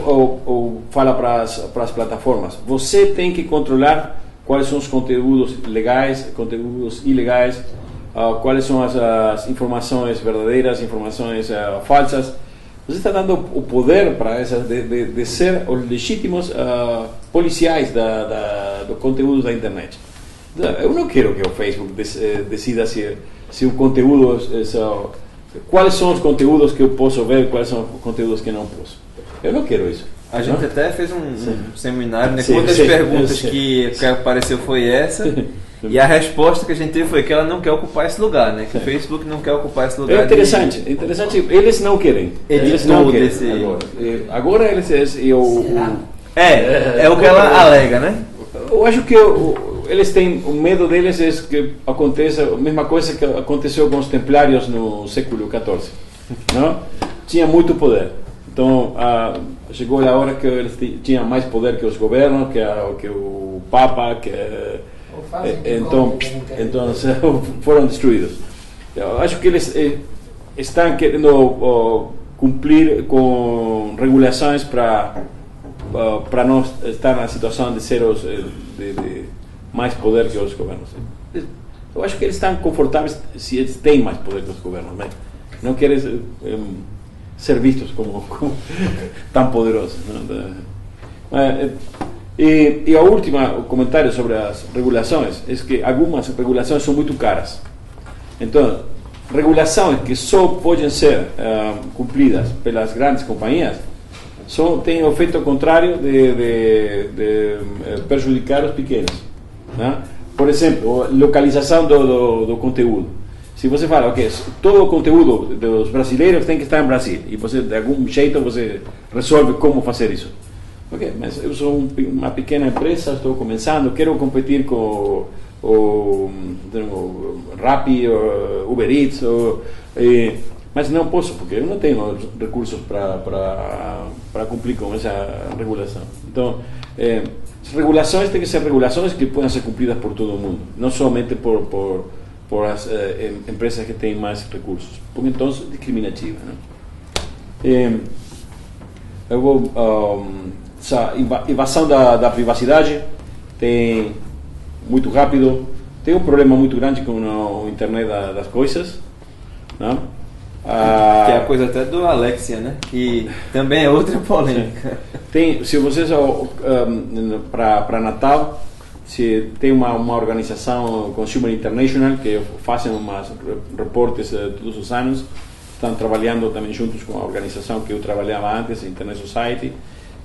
Speaker 3: fala para as plataformas, você tem que controlar quais são os conteúdos legais, conteúdos ilegais, quais são as informações verdadeiras, informações falsas. Você está dando o poder para essas de ser os legítimos policiais do conteúdo da internet. Eu não quero que o Facebook decida se o conteúdo quais são os conteúdos que eu posso ver, quais são os conteúdos que não posso. Eu não quero isso.
Speaker 1: A gente até fez um seminário, né? Uma das perguntas que apareceu foi essa. E a resposta que a gente teve foi que ela não quer ocupar esse lugar, né? Que o Facebook não quer ocupar esse lugar.
Speaker 3: É interessante. Eles não querem. Eles não querem. Agora eles é o que ela alega, né? Eu acho que eles têm o medo deles é que aconteça a mesma coisa que aconteceu com os templários no século XIV, não? Tinha muito poder. Então chegou a hora que eles tinham mais poder que os governos, que o Papa, então foram destruídos. Eu acho que eles estão querendo cumprir com regulações para não estar na situação de ser de mais poder que os governos. Eu acho que eles estão confortáveis se eles têm mais poder que os governos, mas não querem ser vistos como tão poderosos. E o último comentário sobre as regulações é que algumas regulações são muito caras. Então, regulações que só podem ser cumpridas pelas grandes companhias têm o efeito contrário de prejudicar os pequenos. Né? Por exemplo, localização do conteúdo. Se você fala, ok, todo o conteúdo dos brasileiros tem que estar em Brasil, e você, de algum jeito, você resolve como fazer isso. Ok, mas eu sou uma pequena empresa, estou começando, quero competir com o Rappi, Uber Eats, mas não posso, porque eu não tenho recursos para cumprir com essa regulação. Então, as regulações têm que ser regulações que possam ser cumpridas por todo mundo, não somente por as empresas que têm mais recursos, porque então é discriminativa. Né? Eu vou... essa invasão da privacidade tem muito rápido, tem um problema muito grande com a internet das coisas, né?
Speaker 1: Que é a coisa até do Alexia, né? Que também é outra polêmica.
Speaker 3: Se vocês para Natal, se tem uma organização Consumer International que fazem umas reportes todos os anos, estão trabalhando também juntos com a organização que eu trabalhava antes, Internet Society.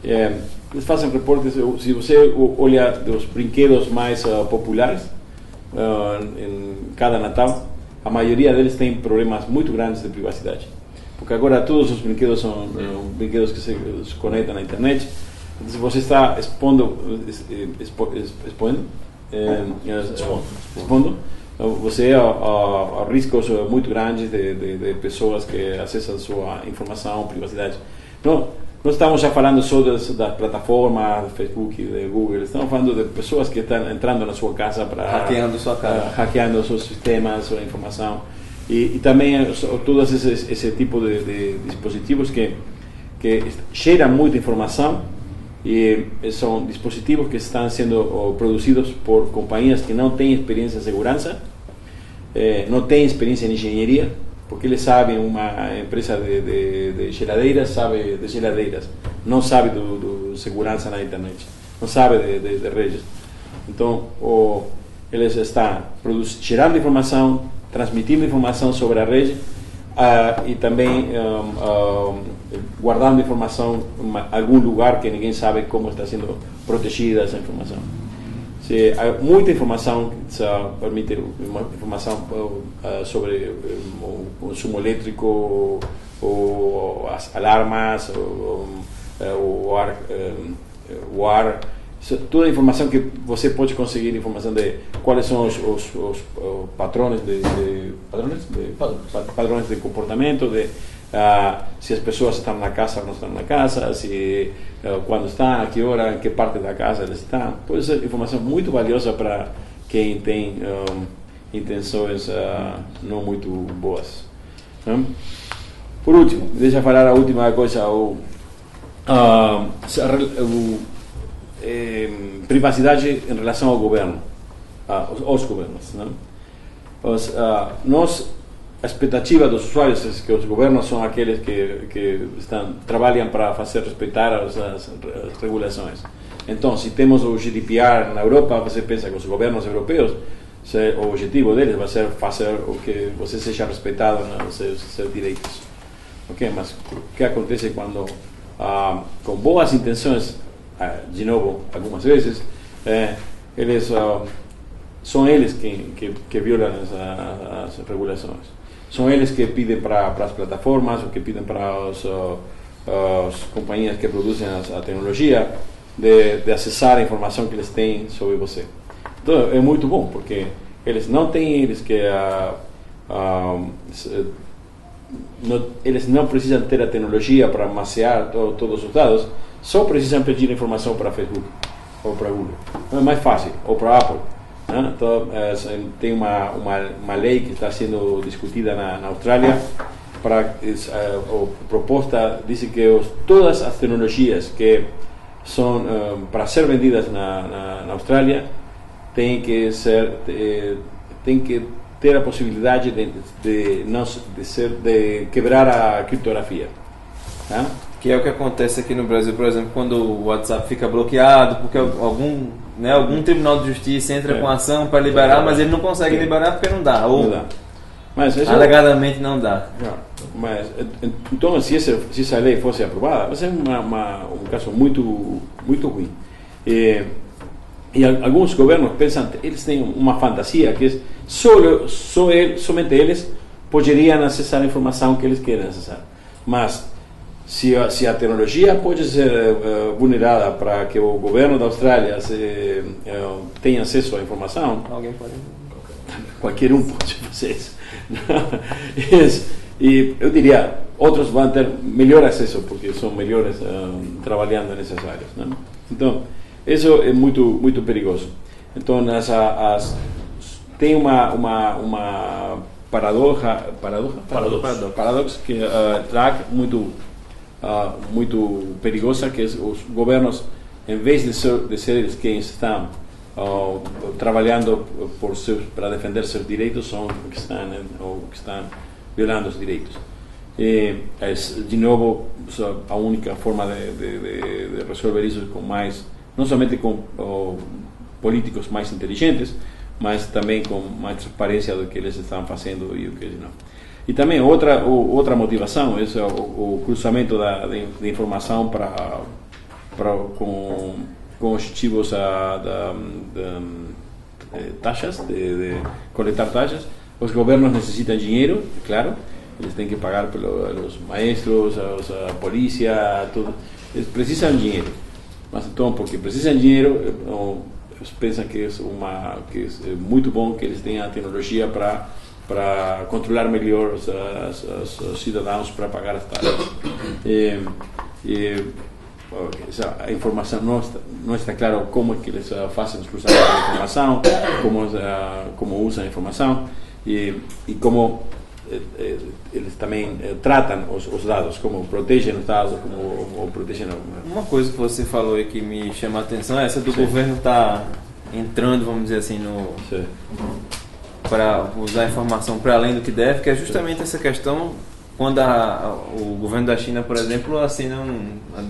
Speaker 3: Eles fazem reportes. Se você olha os brinquedos mais populares em cada Natal, a maioria deles tem problemas muito grandes de privacidade, porque agora todos os brinquedos são brinquedos que se conectam na internet. Então, se você está expondo, você há riscos muito grandes de pessoas que acessam sua informação, privacidade. Não estamos já falando só das plataformas, do Facebook, de Google, estamos falando de pessoas que estão entrando na sua casa para
Speaker 1: hackeando sua casa,
Speaker 3: hackeando os seus sistemas, sua informação, e também todos esse tipo de dispositivos que geram muita informação, e são dispositivos que estão sendo produzidos por companhias que não têm experiência em segurança, não têm experiência em engenharia, porque eles sabem, uma empresa de geladeiras sabe de geladeiras, não sabe do segurança na internet, não sabe de redes. Então, eles estão gerando informação, transmitindo informação sobre a rede, e também guardando informação em algum lugar que ninguém sabe como está sendo protegida essa informação. Há muita informação que permite informação sobre o consumo elétrico, ou as alarmas, o ar, toda a informação que você pode conseguir, informação de quais são os padrões de comportamento, se as pessoas estão na casa ou não estão na casa, se quando estão, a que hora, em que parte da casa eles estão. Pode ser informação muito valiosa para quem tem intenções não muito boas. Por último, deixa eu falar a última coisa, privacidade em relação ao governo, aos governos. a expectativa dos usuários é que os governos são aqueles que trabalham para fazer respeitar as regulações. Então, se temos o GDPR na Europa, você pensa que os governos europeus, o objetivo deles vai ser fazer o que você seja respeitado nos seus direitos. Ok? Mas o que acontece quando, com boas intenções, de novo, algumas vezes, são eles que violam as regulações. São eles que pedem para as plataformas, ou que pedem para as companhias que produzem a tecnologia, de acessar a informação que eles têm sobre você. Então, é muito bom, porque eles não têm, eles não precisam ter a tecnologia para mapear todos os dados, só precisam pedir informação para Facebook ou para Google. Não é mais fácil, ou para Apple. Né? Então, tem uma lei que está sendo discutida na Austrália, a proposta diz que todas as tecnologias que são para ser vendidas na Austrália tem que ter a possibilidade de quebrar a criptografia, tá?
Speaker 1: Que é o que acontece aqui no Brasil, por exemplo, quando o WhatsApp fica bloqueado porque algum tribunal de justiça entra com ação para liberar, mas ele não consegue liberar porque não dá, ou
Speaker 3: mas
Speaker 1: alegadamente não dá.
Speaker 3: Mas então, se essa lei fosse aprovada, vai ser um caso muito ruim. E alguns governos pensam, eles têm uma fantasia que somente eles poderiam acessar a informação que eles querem acessar. Mas se a tecnologia pode ser vulnerada para que o governo da Austrália tenha acesso à informação,
Speaker 1: alguém pode.
Speaker 3: Qualquer um pode fazer isso. E eu diria, outros vão ter melhor acesso porque são melhores trabalhando nessas áreas, né? Então, isso é muito perigoso. Então, tem uma paradoxo que muito perigosa, que os governos, em vez de ser eles quem estão trabalhando para defender seus direitos, são que estão violando os direitos. E de novo, a única forma de resolver isso com não somente com políticos mais inteligentes, mas também com mais transparência do que eles estão fazendo e o que não. E também outra motivação é o cruzamento de informação com objetivos de taxas, de coletar taxas. Os governos necessitam dinheiro, claro, eles têm que pagar pelos maestros, a polícia, tudo. Eles precisam de dinheiro. Mas então, porque precisam de dinheiro, eles pensam que é muito bom que eles tenham a tecnologia para controlar melhor os cidadãos para pagar as taxas. A informação não está claro como é que eles fazem os cruzamentos de informação, como usam a informação e como eles também tratam os dados, como protegem os dados, como protegem.
Speaker 1: Uma coisa que você falou aí que me chama a atenção é essa do governo estar entrando, vamos dizer assim, para usar a informação para além do que deve, que é justamente essa questão quando o governo da China, por exemplo,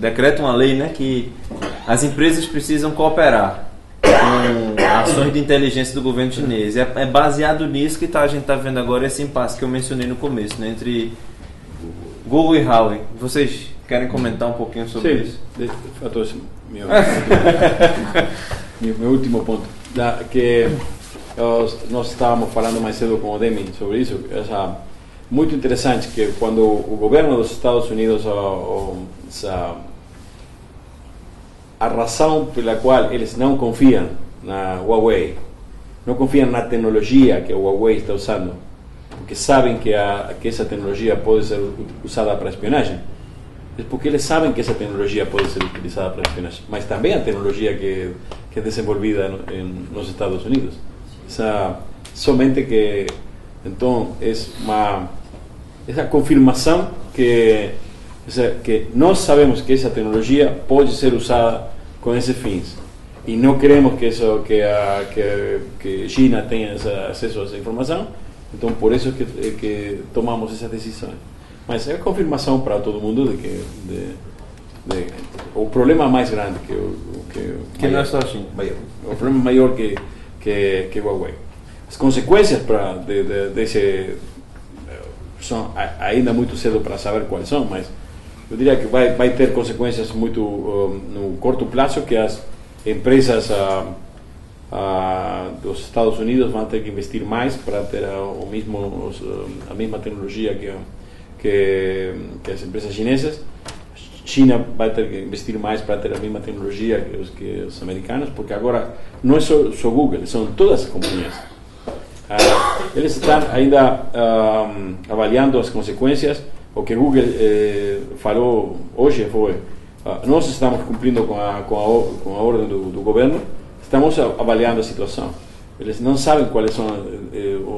Speaker 1: decreta uma lei, né, que as empresas precisam cooperar com ações de inteligência do governo chinês. É baseado nisso que a gente está vendo agora esse impasse que eu mencionei no começo, né, entre Google e Huawei. Vocês querem comentar um pouquinho sobre isso?
Speaker 3: Sim, meu último ponto. Que nós estávamos falando mais cedo com o Demi sobre isso. Muito interessante que quando o governo dos Estados Unidos, a razão pela qual eles não confiam na Huawei, não confiam na tecnologia que a Huawei está usando, porque sabem que essa tecnologia pode ser usada para espionagem, é porque eles sabem que essa tecnologia pode ser utilizada para espionagem, mas também a tecnologia que é desenvolvida nos Estados Unidos. Somente que então essa confirmação que nós sabemos que essa tecnologia pode ser usada com esses fins e não queremos que China tenha acesso a essa informação, Então, por isso que tomamos essa decisão. Mas é a confirmação para todo mundo de que o problema mais grande
Speaker 1: que não é só a China.
Speaker 3: O problema maior que Huawei. As consequências desse são ainda muito cedo para saber quais são, mas eu diria que vai ter consequências muito no curto prazo, que as empresas dos Estados Unidos vão ter que investir mais para ter a mesma tecnologia que as empresas chinesas. China vai ter que investir mais para ter a mesma tecnologia que os americanos, porque agora não é só Google, são todas as companhias. Eles estão ainda avaliando as consequências. O que Google falou hoje foi: nós estamos cumprindo com a ordem do governo, estamos avaliando a situação. Eles não sabem quais são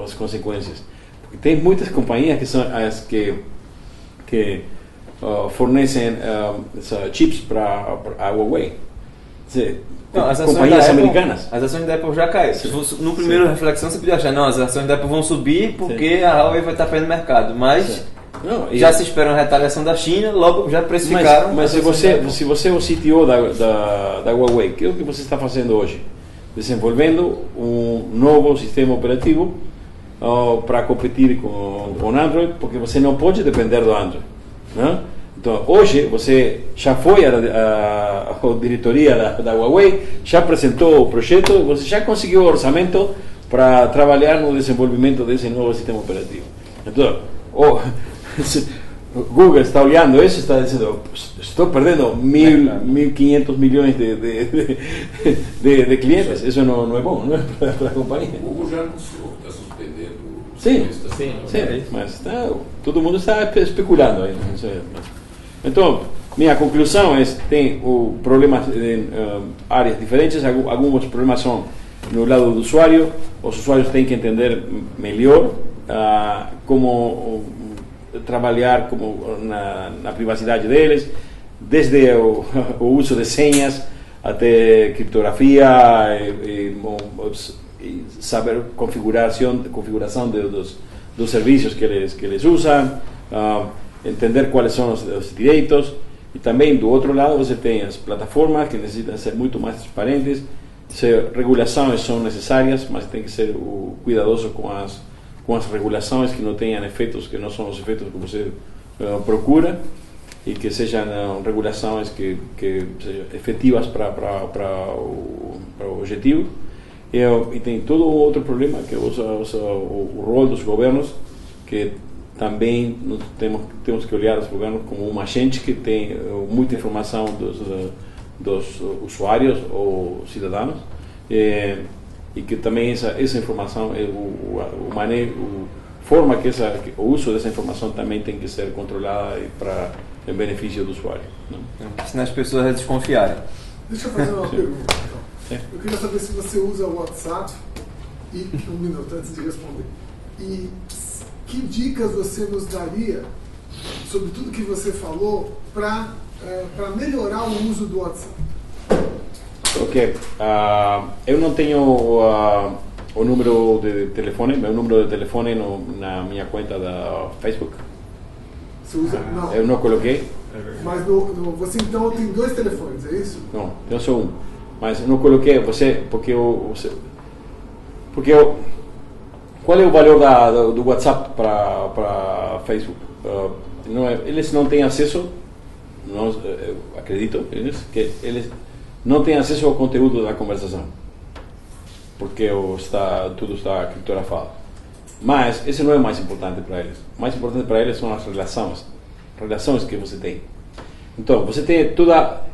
Speaker 3: as consequências, porque tem muitas companhias que são as que fornecem chips para a Huawei.
Speaker 1: Não, as
Speaker 3: companhias americanas.
Speaker 1: As ações da Apple já caíram. No primeiro reflexão você podia achar, não, as ações da Apple vão subir porque a Huawei vai estar perdendo mercado. Mas já se espera uma retaliação da China, logo já precificaram.
Speaker 3: Mas se você é o CTO da Huawei, o que você está fazendo hoje? Desenvolvendo um novo sistema operativo para competir com o Android, porque você não pode depender do Android, né? Então, hoje, você já foi à diretoria da Huawei, já apresentou o projeto, você já conseguiu o orçamento para trabalhar no desenvolvimento desse novo sistema operativo. Então, Google está olhando isso e está dizendo: estou perdendo 1.500 milhões de clientes. Isso não é bom, não é para a companhia.
Speaker 5: O Google já anunciou, está suspendendo.
Speaker 3: Sim, mas todo mundo está especulando aí. Não sei, então, minha conclusão é que tem problemas em áreas diferentes. Alguns problemas são no lado do usuário. Os usuários têm que entender melhor como trabalhar na privacidade deles, desde o uso de senhas até criptografia e saber configuração dos serviços que eles usam, entender quais são os direitos. E também do outro lado você tem as plataformas que necessitam ser muito mais transparentes. Regulações são necessárias, mas tem que ser cuidadoso com as regulações que não tenham efeitos que não são os efeitos que você procura, e que sejam regulações que sejam efetivas para o objetivo. E tem todo um outro problema, que é o rol dos governos, que também temos que olhar os governos como um agente que tem muita informação dos usuários ou cidadãos, e que também essa informação, forma que o uso dessa informação também tem que ser controlada em benefício do usuário.
Speaker 1: Senão as pessoas desconfiarem.
Speaker 2: Deixa eu fazer uma pergunta, então. Eu queria saber se você usa o WhatsApp, e um minuto antes de responder. E que dicas você nos daria sobre tudo que você falou para melhorar o uso do WhatsApp?
Speaker 3: Ok. Eu não tenho o número de telefone. Meu número de telefone na minha conta da Facebook.
Speaker 2: Você usa? Não.
Speaker 3: Eu não coloquei.
Speaker 2: Mas você então tem 2 telefones, é isso?
Speaker 3: Não, eu só um. Mas eu não coloquei qual é o valor do WhatsApp para Facebook? Eles não têm acesso, eu acredito que eles não têm acesso ao conteúdo da conversação, porque tudo está criptografado. Mas esse não é o mais importante para eles. O mais importante para eles são as relações que você tem. Então,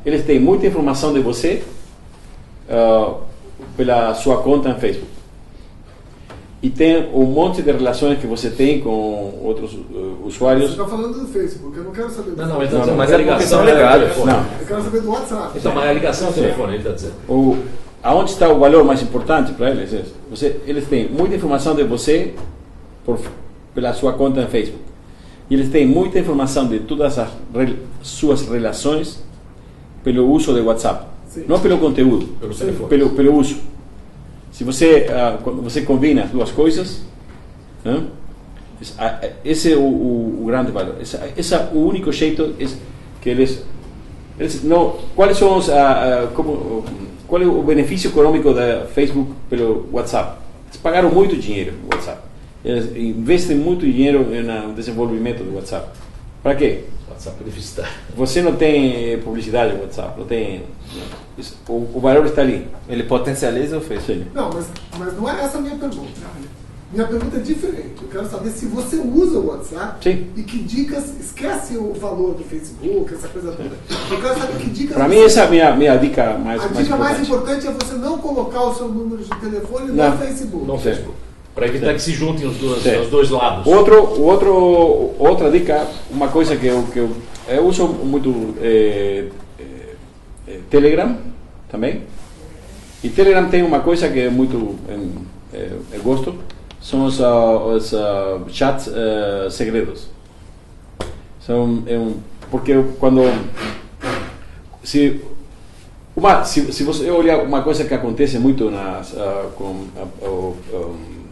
Speaker 3: eles têm muita informação de você pela sua conta no Facebook. E tem um monte de relações que você tem com outros usuários.
Speaker 2: Você está falando do Facebook, eu não quero saber do
Speaker 4: Facebook. Mas a ligação é telefone.
Speaker 2: Eu quero saber do WhatsApp.
Speaker 4: Então, mas a ligação é telefone, ele está dizendo.
Speaker 3: Aonde está o valor mais importante para eles? Eles têm muita informação de você pela sua conta no Facebook. E eles têm muita informação de todas as suas relações pelo uso de WhatsApp. Sim. Não pelo conteúdo, pelo uso. Se quando você combina as duas coisas, Esse é o grande valor. Esse é o único jeito que eles não. Quais são qual é o benefício econômico da Facebook pelo WhatsApp? Eles pagaram muito dinheiro no WhatsApp. Eles investem muito dinheiro no desenvolvimento do WhatsApp. Para quê?
Speaker 4: WhatsApp é deficitário.
Speaker 3: Você não tem publicidade no WhatsApp, não tem. O valor está ali.
Speaker 1: Ele potencializa o Facebook?
Speaker 2: Não, mas não é essa a minha pergunta. Minha pergunta é diferente. Eu quero saber se você usa o WhatsApp.
Speaker 3: Sim.
Speaker 2: E que dicas. Esquece o valor do Facebook, essa coisa toda. Eu quero saber que dicas.
Speaker 3: Para mim, essa é a minha dica mais importante.
Speaker 2: A dica mais importante é você não colocar o seu número de telefone no Facebook.
Speaker 4: No Facebook. Para evitar que se juntem os dois lados.
Speaker 3: Outra dica, uma coisa que eu uso muito Telegram também. E Telegram tem uma coisa que é muito eu gosto, são os chats segredos. Porque quando se você olhar uma coisa que acontece muito com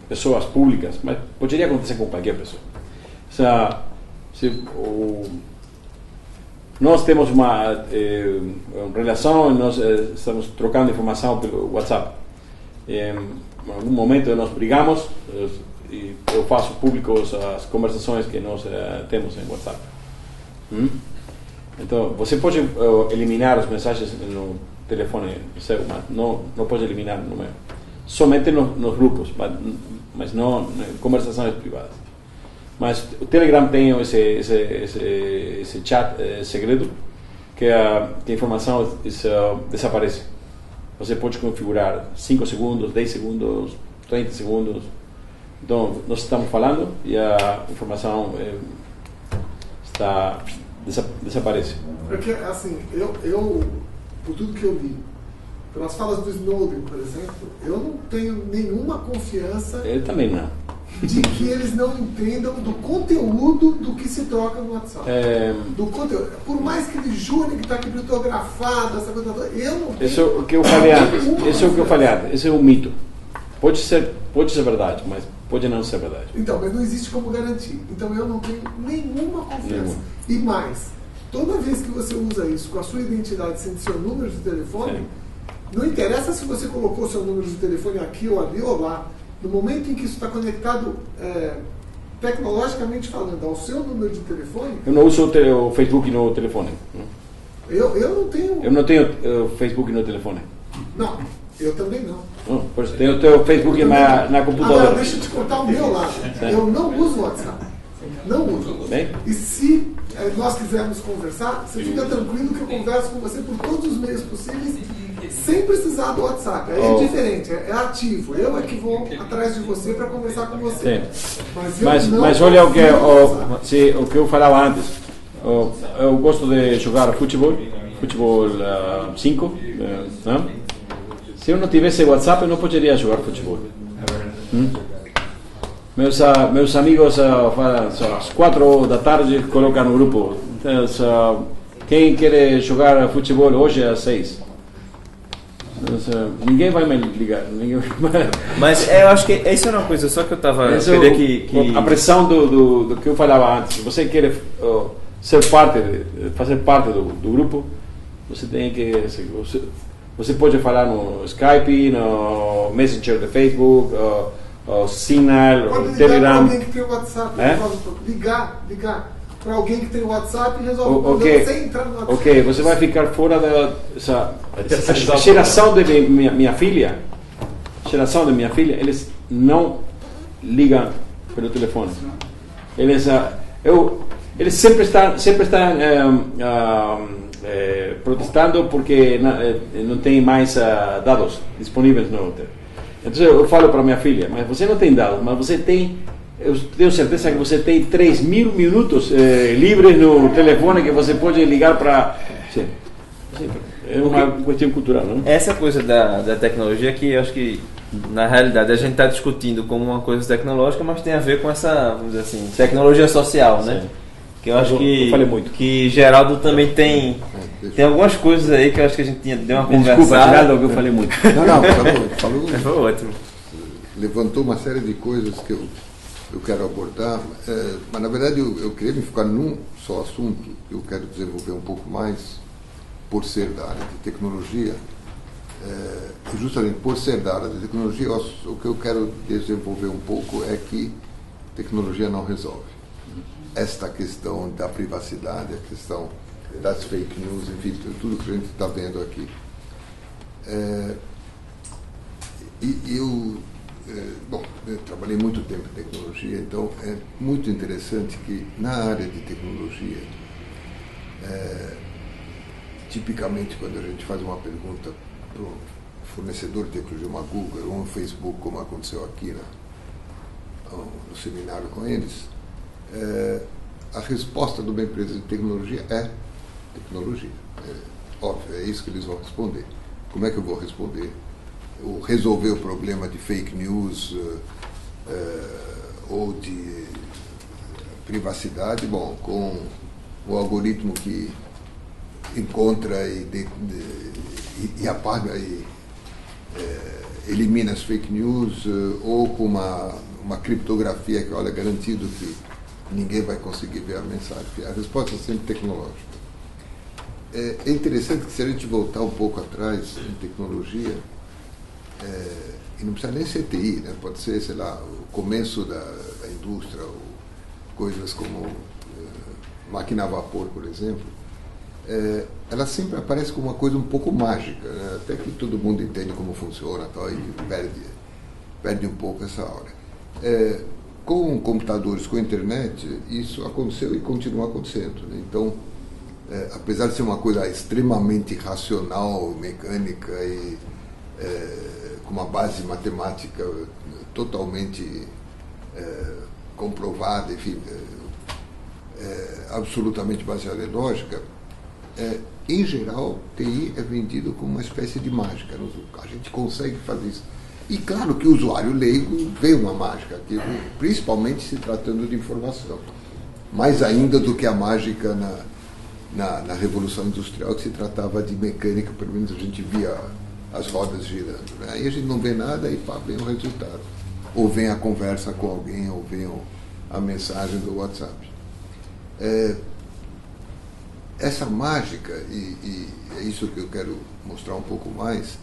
Speaker 3: pessoas públicas, mas poderia acontecer com qualquer pessoa. Nós temos uma relação, nós estamos trocando informação pelo WhatsApp. Em algum momento nós brigamos e eu faço públicos as conversações que nós temos em WhatsApp. Então, você pode eliminar as mensagens no telefone seu, mas não pode eliminar no meu. Somente nos grupos, mas não em conversações privadas. Mas o Telegram tem esse chat segredo que a informação desaparece. Você pode configurar 5 segundos, 10 segundos, 30 segundos. Então, nós estamos falando e a informação desaparece.
Speaker 2: Porque, assim, eu por tudo que eu li, pelas falas do Snowden, por exemplo, eu não tenho nenhuma confiança.
Speaker 3: Eu também não.
Speaker 2: De que eles não entendam do conteúdo do que se troca no WhatsApp. Do conteúdo. Por mais que eles jurem que está criptografado, essa coisa toda, eu não tenho.
Speaker 3: Isso é o que eu falei antes. Esse é um mito. Pode ser verdade, mas pode não ser verdade.
Speaker 2: Então, mas não existe como garantir. Então eu não tenho nenhuma confiança. E mais, toda vez que você usa isso com a sua identidade, sendo seu número de telefone, sim, não interessa se você colocou seu número de telefone aqui ou ali ou lá. No momento em que isso está conectado tecnologicamente falando ao seu número de telefone...
Speaker 3: Eu não uso o Facebook no telefone.
Speaker 2: Eu não tenho...
Speaker 3: Eu não tenho Facebook no telefone.
Speaker 2: Não, eu também não.
Speaker 3: Por isso, tenho o teu Facebook na computadora.
Speaker 2: Agora, deixa eu te contar o meu lado. Eu não uso o WhatsApp. Não uso. Bem? E se nós quisermos conversar, você fica tranquilo que eu converso com você por todos os meios possíveis, sem precisar do WhatsApp. Aí é diferente, é ativo. Eu é que vou atrás de você para conversar com você.
Speaker 3: Mas olha o que eu falava antes. Eu gosto de jogar futebol 5. Se eu não tivesse WhatsApp, eu não poderia jogar futebol. Meus amigos falam, são às 4 da tarde, colocam no grupo. Então, quem quer jogar futebol hoje é às 6. Ninguém vai me ligar.
Speaker 1: Mas eu acho que isso é uma coisa só que eu estava...
Speaker 3: A pressão do que eu falava antes. Se você quer fazer parte do grupo, você tem que... Você pode falar no Skype, no Messenger do Facebook, o Signal, o Telegram.
Speaker 2: Pode ligar para alguém que tem o WhatsApp. Ligar para alguém que tem o WhatsApp e resolve você entrar no WhatsApp.
Speaker 3: Ok, você vai ficar fora a geração de minha filha. Eles não ligam pelo telefone. Eles sempre estão protestando porque não tem mais dados disponíveis no hotel. Então eu falo para minha filha, mas você não tem dados, mas você tem, eu tenho certeza que você tem 3.000 minutos livres no telefone que você pode ligar para... Sim. É uma questão cultural, não?
Speaker 1: Essa coisa da tecnologia que eu acho que, na realidade, a gente está discutindo como uma coisa tecnológica, mas tem a ver com essa, vamos dizer assim, tecnologia social, né?
Speaker 3: Sim.
Speaker 1: Que eu acho
Speaker 3: eu falei muito.
Speaker 1: Que Geraldo também tem algumas coisas aí que eu acho que a gente deu uma conversada.
Speaker 3: Desculpa, Geraldo, eu falei muito.
Speaker 7: Não, falou
Speaker 1: foi ótimo.
Speaker 7: Levantou uma série de coisas que eu eu quero abordar, mas na verdade eu queria me focar num só assunto, que eu quero desenvolver um pouco mais, por ser da área de tecnologia, e justamente por ser da área de tecnologia, o que eu quero desenvolver um pouco é que tecnologia não resolve. Esta questão da privacidade, a questão das fake news, enfim, tudo que a gente está vendo aqui. Eu trabalhei muito tempo em tecnologia, então é muito interessante que na área de tecnologia, tipicamente quando a gente faz uma pergunta para o fornecedor de tecnologia, uma Google ou um Facebook, como aconteceu aqui no seminário com eles, a resposta de uma empresa de tecnologia é tecnologia. Óbvio, é isso que eles vão responder. Como é que eu vou responder? Resolver o problema de fake news ou de privacidade, bom, com o algoritmo que encontra e apaga e elimina as fake news, ou com uma criptografia que, olha, garantido que ninguém vai conseguir ver a mensagem. A resposta é sempre tecnológica. É interessante que, se a gente voltar um pouco atrás em tecnologia, e não precisa nem ser TI, né? Pode ser, sei lá, o começo da indústria, ou coisas como máquina a vapor, por exemplo, ela sempre aparece como uma coisa um pouco mágica, né? Até que todo mundo entende como funciona tal, e perde um pouco essa hora. Com computadores, com internet, isso aconteceu e continua acontecendo, né? Então, apesar de ser uma coisa extremamente racional, mecânica e com uma base matemática totalmente comprovada, enfim, absolutamente baseada em lógica, em geral, TI é vendido como uma espécie de mágica. A gente consegue fazer isso. E claro que o usuário leigo vê uma mágica, principalmente se tratando de informação. Mais ainda do que a mágica na Revolução Industrial, que se tratava de mecânica, pelo menos a gente via as rodas girando, né? Aí a gente não vê nada e pá, vem o resultado. Ou vem a conversa com alguém, ou vem a mensagem do WhatsApp. Essa mágica, e é isso que eu quero mostrar um pouco mais,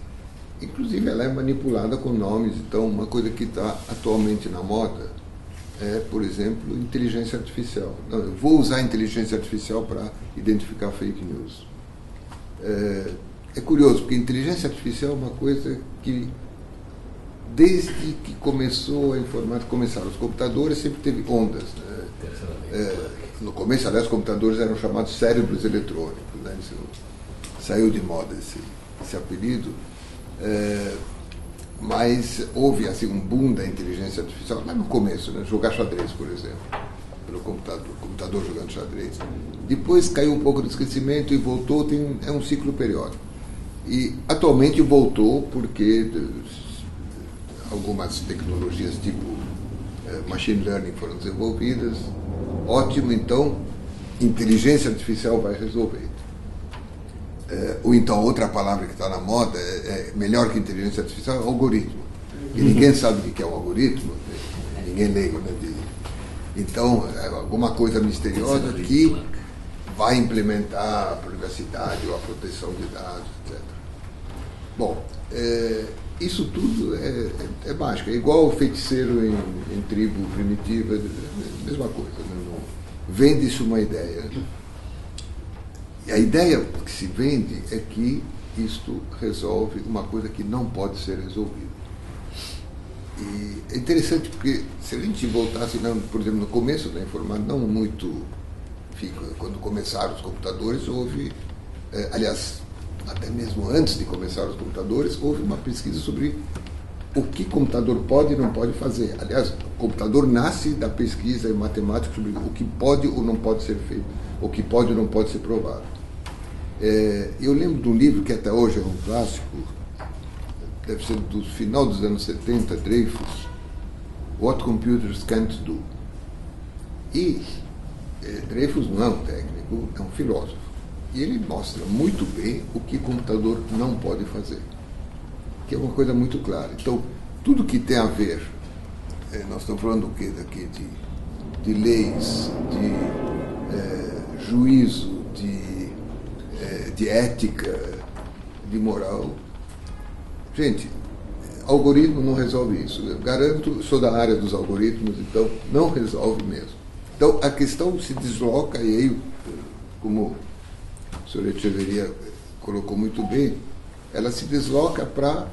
Speaker 7: inclusive ela é manipulada com nomes. Então, uma coisa que está atualmente na moda é, por exemplo, inteligência artificial. Não, eu vou usar a inteligência artificial para identificar fake news. É curioso, porque inteligência artificial é uma coisa que, desde que começou a informática, começaram os computadores, sempre teve ondas, né? No começo, aliás, os computadores eram chamados cérebros eletrônicos, né? Saiu de moda esse apelido, mas houve assim, um boom da inteligência artificial lá no começo, né? Jogar xadrez, por exemplo, pelo computador jogando xadrez. Depois caiu um pouco no esquecimento e voltou, é um ciclo periódico. E atualmente voltou porque algumas tecnologias tipo machine learning foram desenvolvidas. Ótimo, então inteligência artificial vai resolver. Ou então outra palavra que está na moda melhor que inteligência artificial, é algoritmo. E ninguém sabe o que é um algoritmo, ninguém leigo, né? Então é alguma coisa misteriosa que vai implementar a privacidade ou a proteção de dados, etc. Bom, isso tudo é mágica, é igual o feiticeiro em tribo primitiva, mesma coisa, né? Vende-se uma ideia. E a ideia que se vende é que isto resolve uma coisa que não pode ser resolvida. E é interessante porque, se a gente voltasse, por exemplo, no começo da informática, não muito, enfim, quando começaram os computadores, houve, aliás, até mesmo antes de começar os computadores, houve uma pesquisa sobre o que computador pode e não pode fazer. Aliás, o computador nasce da pesquisa em matemática sobre o que pode ou não pode ser feito, o que pode ou não pode ser provado. Eu lembro de um livro que até hoje é um clássico, deve ser do final dos anos 70, Dreyfus, What Computers Can't Do. E Dreyfus não é um técnico, é um filósofo. E ele mostra muito bem o que computador não pode fazer, que é uma coisa muito clara. Então, tudo que tem a ver nós estamos falando do quê daqui? De leis, de juízo, de ética, de moral. Gente, algoritmo não resolve isso. Eu garanto, sou da área dos algoritmos, então não resolve mesmo. Então a questão se desloca, e aí, como o senhor Echeverria colocou muito bem, ela se desloca para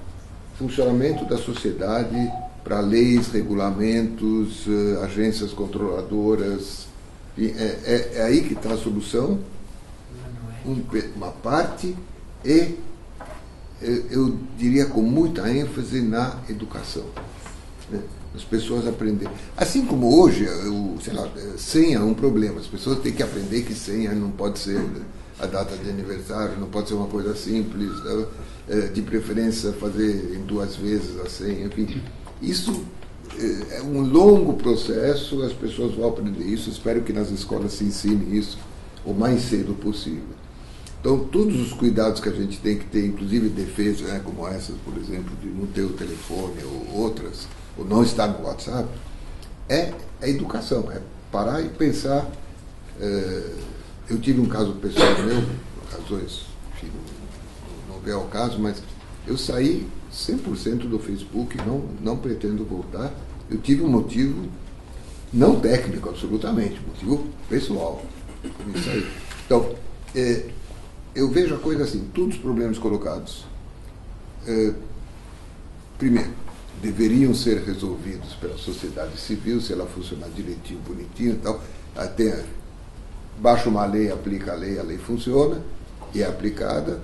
Speaker 7: funcionamento da sociedade, para leis, regulamentos, agências controladoras. É aí que está a solução, uma parte, e eu diria com muita ênfase na educação. Né? As pessoas aprenderem. Assim como hoje, senha é um problema. As pessoas têm que aprender que senha não pode ser a data de aniversário, não pode ser uma coisa simples, de preferência fazer em 2 vezes a senha, enfim. Isso é um longo processo, as pessoas vão aprender isso, espero que nas escolas se ensine isso o mais cedo possível. Então, todos os cuidados que a gente tem que ter, inclusive defesas, né, como essas, por exemplo, de não ter o telefone ou outras, ou não estar no WhatsApp, é a educação, é parar e pensar. Eu tive um caso pessoal meu, por razões, enfim, não veio ao caso, mas eu saí 100% do Facebook, não pretendo voltar. Eu tive um motivo não técnico, absolutamente, motivo pessoal. Isso aí. Então, eu vejo a coisa assim, todos os problemas colocados, primeiro, deveriam ser resolvidos pela sociedade civil, se ela funcionar direitinho, bonitinho e tal. Até baixa uma lei, aplica a lei funciona e é aplicada.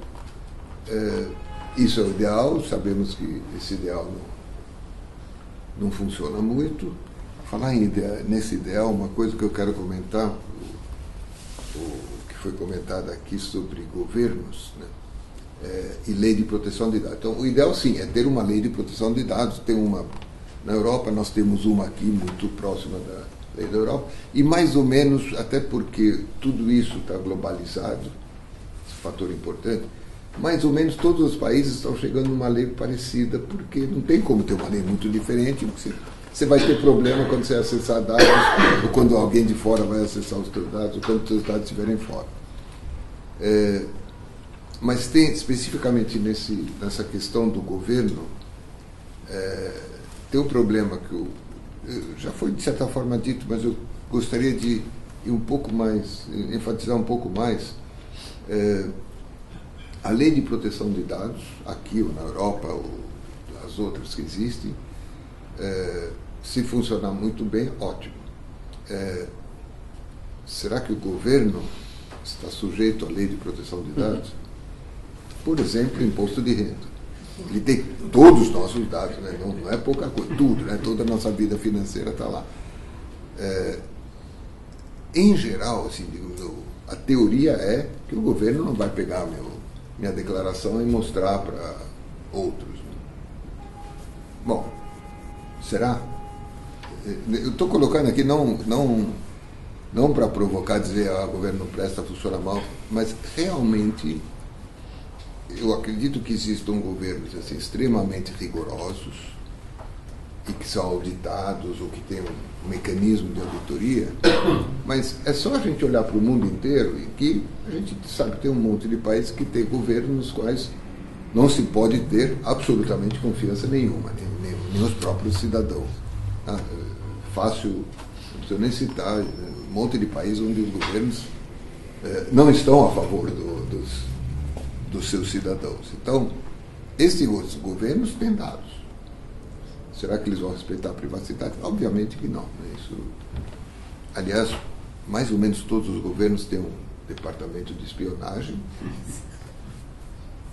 Speaker 7: Isso é o ideal, sabemos que esse ideal não funciona muito. Falar nesse ideal, uma coisa que eu quero comentar, o que foi comentado aqui sobre governos, né? E lei de proteção de dados. Então, o ideal, sim, é ter uma lei de proteção de dados. Tem uma na Europa, nós temos uma aqui muito próxima da lei da Europa, e mais ou menos, até porque tudo isso está globalizado, esse fator importante, mais ou menos todos os países estão chegando numa lei parecida, porque não tem como ter uma lei muito diferente. Você vai ter problema quando você acessar dados, ou quando alguém de fora vai acessar os seus dados, ou quando os seus dados estiverem fora. Mas tem, especificamente nessa questão do governo, tem um problema que já foi de certa forma dito, mas eu gostaria de ir um pouco mais, enfatizar um pouco mais. A lei de proteção de dados, aqui ou na Europa, ou as outras que existem, se funcionar muito bem, ótimo. Será que o governo está sujeito à lei de proteção de dados? Por exemplo, imposto de renda. Ele tem todos os nossos dados, né? Não é pouca coisa, tudo, né? Toda a nossa vida financeira está lá. Em geral, assim, a teoria é que o governo não vai pegar minha declaração e mostrar para outros. Bom, será? Eu estou colocando aqui não para provocar, dizer o governo não presta, funciona mal, mas realmente eu acredito que existam governos assim, extremamente rigorosos e que são auditados ou que têm um mecanismo de auditoria, mas é só a gente olhar para o mundo inteiro e que a gente sabe que tem um monte de países que tem governos nos quais não se pode ter absolutamente confiança nenhuma, nem os próprios cidadãos. Fácil, não preciso nem citar, um monte de países onde os governos não estão a favor dos seus cidadãos. Então, esses governos têm dados. Será que eles vão respeitar a privacidade? Obviamente que não. Isso, aliás, mais ou menos todos os governos têm um departamento de espionagem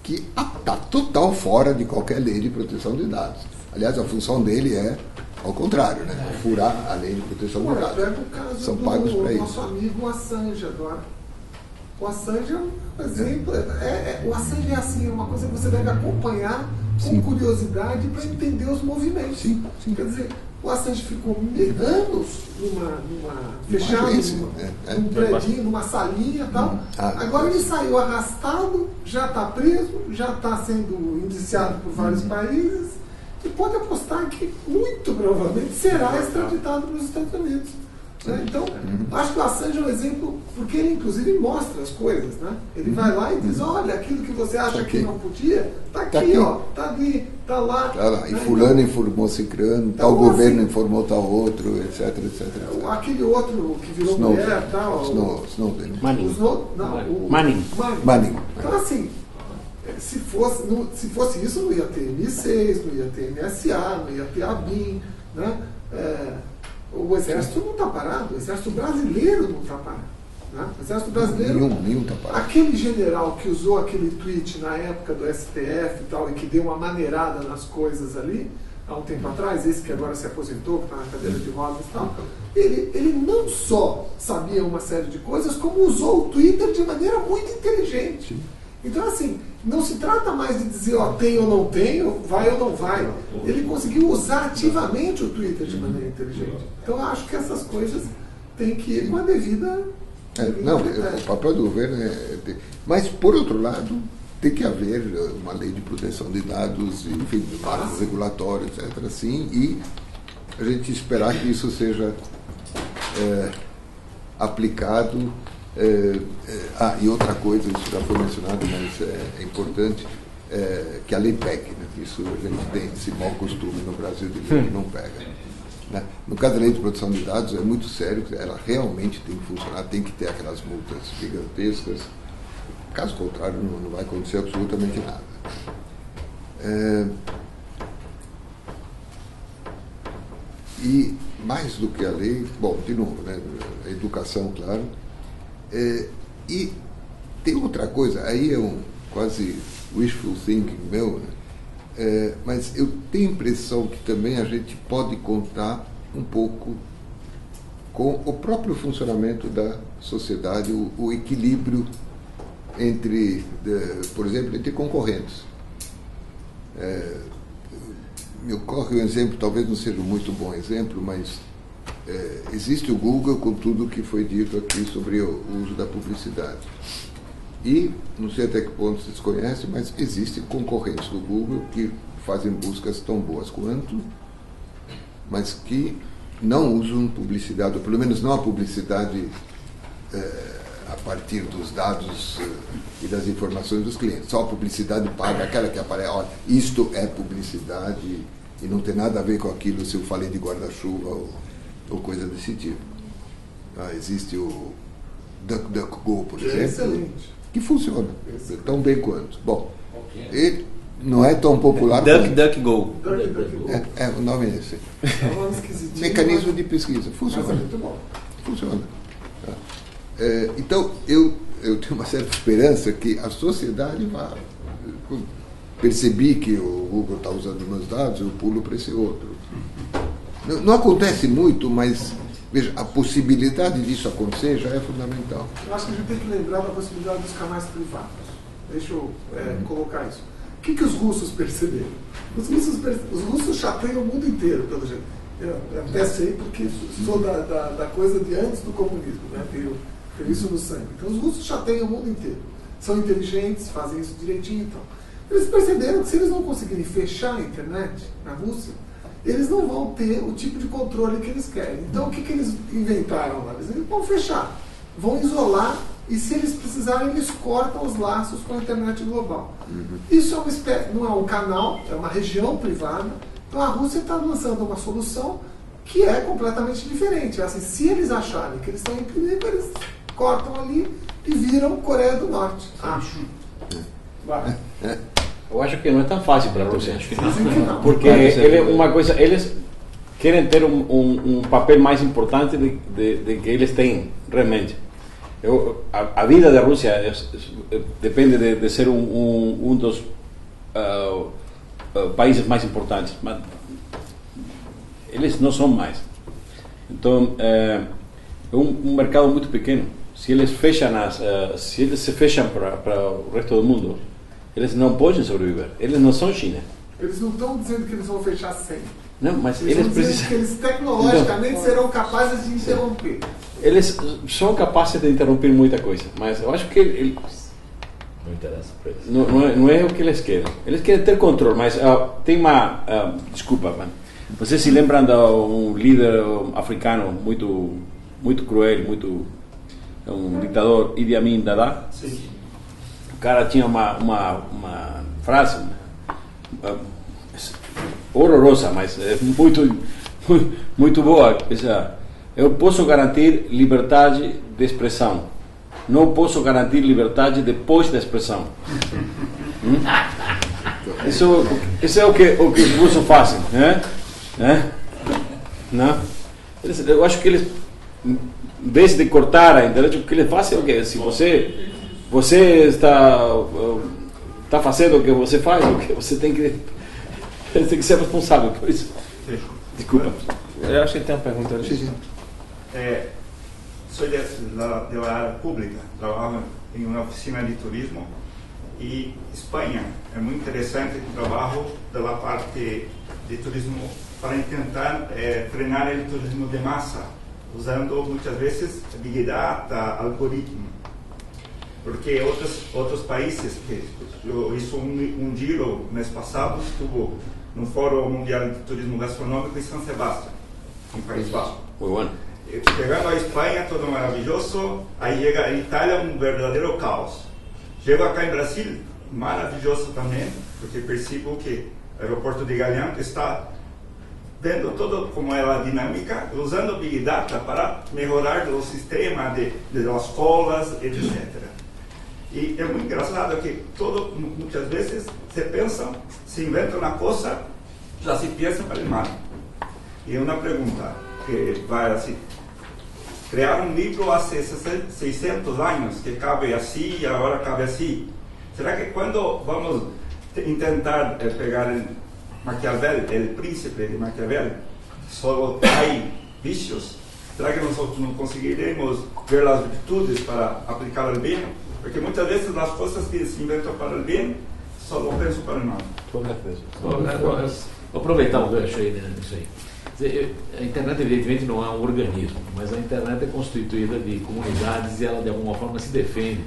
Speaker 7: que está total fora de qualquer lei de proteção de dados. Aliás, a função dele é, ao contrário, né? Furar a lei de proteção de dados. São pagos para isso.
Speaker 2: Nosso amigo Assange agora. O Assange é um exemplo. O Assange é assim, é uma coisa que você deve acompanhar com curiosidade para entender os movimentos.
Speaker 7: Sim.
Speaker 2: Quer dizer, o Assange ficou anos fechado num predinho, numa salinha e tal. Agora ele saiu arrastado, já está preso, já está sendo indiciado por vários países e pode apostar que muito provavelmente será extraditado para os Estados Unidos. Né? Então, acho que o Assange é um exemplo, porque ele inclusive mostra as coisas. Né? Ele vai lá e diz, olha, aquilo que você acha que não podia, está aqui, ó, está ali, está lá.
Speaker 7: Tá lá. E fulano informou cicrano, tal governo informou tal outro, etc, etc.
Speaker 2: Aquele outro que virou mulher, tal.
Speaker 7: Snowden.
Speaker 3: Manning.
Speaker 2: Então, assim, se fosse isso, não ia ter MI6, não ia ter NSA, não ia ter a BIM, né? O Exército não está parado, o Exército Brasileiro não está parado. Né? O Exército Brasileiro.
Speaker 7: Nenhum está parado.
Speaker 2: Aquele general que usou aquele tweet na época do STF e tal, e que deu uma maneirada nas coisas ali, há um tempo atrás, esse que agora se aposentou, que está na cadeira de rodas e tal, ele não só sabia uma série de coisas, como usou o Twitter de maneira muito inteligente. Então, assim, não se trata mais de dizer, ó, tenho ou não tenho, vai ou não vai. Ele conseguiu usar ativamente o Twitter de maneira inteligente. Então, eu acho que essas coisas têm que ir com a devida...
Speaker 7: o papel do governo Mas, por outro lado, tem que haver uma lei de proteção de dados, enfim, marcos regulatórios, etc. Assim, e a gente esperar que isso seja aplicado. E outra coisa, isso já foi mencionado, mas é importante, que a lei pegue. Né? Isso a gente tem esse mau costume no Brasil de lei que não pega. Né? No caso da lei de proteção de dados, é muito sério, ela realmente tem que funcionar, tem que ter aquelas multas gigantescas. Caso contrário, não vai acontecer absolutamente nada. E mais do que a lei, bom, de novo, né? A educação, claro. E tem outra coisa, aí é um quase wishful thinking meu, né? Mas eu tenho a impressão que também a gente pode contar um pouco com o próprio funcionamento da sociedade, o equilíbrio entre, por exemplo, entre concorrentes. Me ocorre um exemplo, talvez não seja um muito bom exemplo, mas existe o Google com tudo que foi dito aqui sobre o uso da publicidade. E, não sei até que ponto vocês conhecem, mas existem concorrentes do Google que fazem buscas tão boas quanto, mas que não usam publicidade, ou pelo menos não a publicidade a partir dos dados e das informações dos clientes. Só a publicidade paga, aquela que aparece, olha, isto é publicidade e não tem nada a ver com aquilo se eu falei de guarda-chuva ou coisa desse tipo. Existe o DuckDuckGo, por exemplo, que funciona tão bem quanto. Bom, ele não é tão popular
Speaker 1: DuckDuckGo.
Speaker 7: O nome é esse. Mecanismo de pesquisa. Funciona. Funciona. Então, eu tenho uma certa esperança que a sociedade vá. Percebi que o Google está usando meus dados, eu pulo para esse outro. Não acontece muito, mas veja, a possibilidade disso acontecer já é fundamental.
Speaker 2: Eu acho que a gente tem que lembrar da possibilidade dos canais privados. Deixa eu colocar isso. O que os russos perceberam? Os russos chateiam o mundo inteiro, pelo jeito. Eu até sei porque sou da coisa de antes do comunismo, né? Tenho isso no sangue. Então os russos chateiam o mundo inteiro. São inteligentes, fazem isso direitinho e tal. Eles perceberam que se eles não conseguirem fechar a internet na Rússia, eles não vão ter o tipo de controle que eles querem. Então o que eles inventaram lá? Eles vão fechar, vão isolar, e se eles precisarem, eles cortam os laços com a internet global. Isso é uma espécie, não é um canal, é uma região privada. Então a Rússia está lançando uma solução que é completamente diferente. Assim, se eles acharem que eles estão em perigo, eles cortam ali e viram Coreia do Norte. Acho. Vai.
Speaker 3: Eu acho que não é tão fácil para a Rússia. Porque uma coisa, eles querem ter um papel mais importante de que eles têm realmente. A vida da Rússia depende de ser um dos países mais importantes, mas eles não são mais. Então é um mercado muito pequeno. Se eles se fecham para o resto do mundo, eles não podem sobreviver. Eles não são China.
Speaker 2: Eles não estão dizendo que eles vão fechar sempre.
Speaker 3: Não, mas
Speaker 2: eles precisam. Que eles tecnologicamente serão capazes de interromper.
Speaker 3: Eles são capazes de interromper muita coisa, mas eu acho que
Speaker 4: Não interessa para eles.
Speaker 3: Não é o que eles querem. Eles querem ter controle, mas tem uma... desculpa, mano. Vocês se lembram de um líder africano muito cruel, um ditador, Idi Amin Dada?
Speaker 6: Sim.
Speaker 3: O cara tinha uma frase horrorosa, mas é muito boa. Eu posso garantir liberdade de expressão, não posso garantir liberdade depois da expressão. Isso é o que os russos fazem, né? Não? Eu acho que eles, em vez de cortar a internet, o que eles fazem é o que? Se você está fazendo o que você faz, o que você tem que ser responsável por isso. Desculpa.
Speaker 1: Eu acho que tem uma pergunta ali.
Speaker 3: Sim.
Speaker 6: Soy de la área pública, trabajo en una oficina de turismo y España es muy interesante el trabajo de la parte de turismo para intentar frenar el turismo de masa, usando muchas veces Big Data, algoritmo. Porque otros países, que yo hice un giro mes pasado, estuvo en un foro mundial de turismo gastronómico en San Sebastián, en País Vasco.
Speaker 3: Muy bueno.
Speaker 6: Llegando a España, todo maravilloso, ahí llega a Italia un verdadero caos. Llego acá en Brasil, maravilloso también, porque percibo que el aeropuerto de Galeão está vendo todo como é a dinâmica, usando Big Data para melhorar o sistema de las colas, etc. E é muito engraçado que muitas vezes se inventa uma coisa, já se pensa para o mal. E uma pergunta que vai assim: criar um livro há 600 anos que cabe assim e agora cabe assim. Será que quando vamos tentar pegar Maquiavel, o príncipe de Maquiavel, só hay vícios? Será que nós não conseguiremos ver as virtudes para aplicar o bem? Porque muitas vezes as coisas que se inventam para o bem só não pensam para o mal.
Speaker 4: Vou aproveitar o gancho aí nisso aí. A internet evidentemente não é um organismo, mas a internet é constituída de comunidades e ela de alguma forma se defende,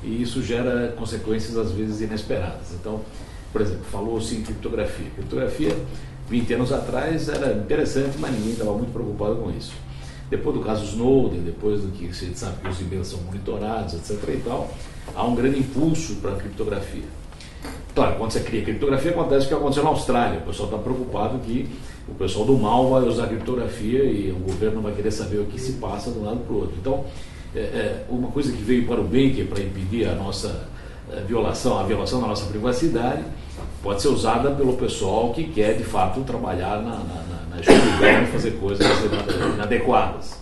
Speaker 4: e isso gera consequências às vezes inesperadas. Então, por exemplo, falou-se em criptografia. Criptografia, 20 anos atrás, era interessante, mas ninguém estava muito preocupado com isso. Depois do caso Snowden, depois do que você sabe que os e-mails são monitorados, etc. e tal, há um grande impulso para a criptografia. Claro, quando você cria criptografia, acontece o que aconteceu na Austrália. O pessoal está preocupado que o pessoal do mal vai usar criptografia e o governo vai querer saber o que se passa de um lado para o outro. Então, uma coisa que veio para o bem, que é para impedir a nossa violação da nossa privacidade, pode ser usada pelo pessoal que quer de fato trabalhar na escuridão e fazer coisas inadequadas.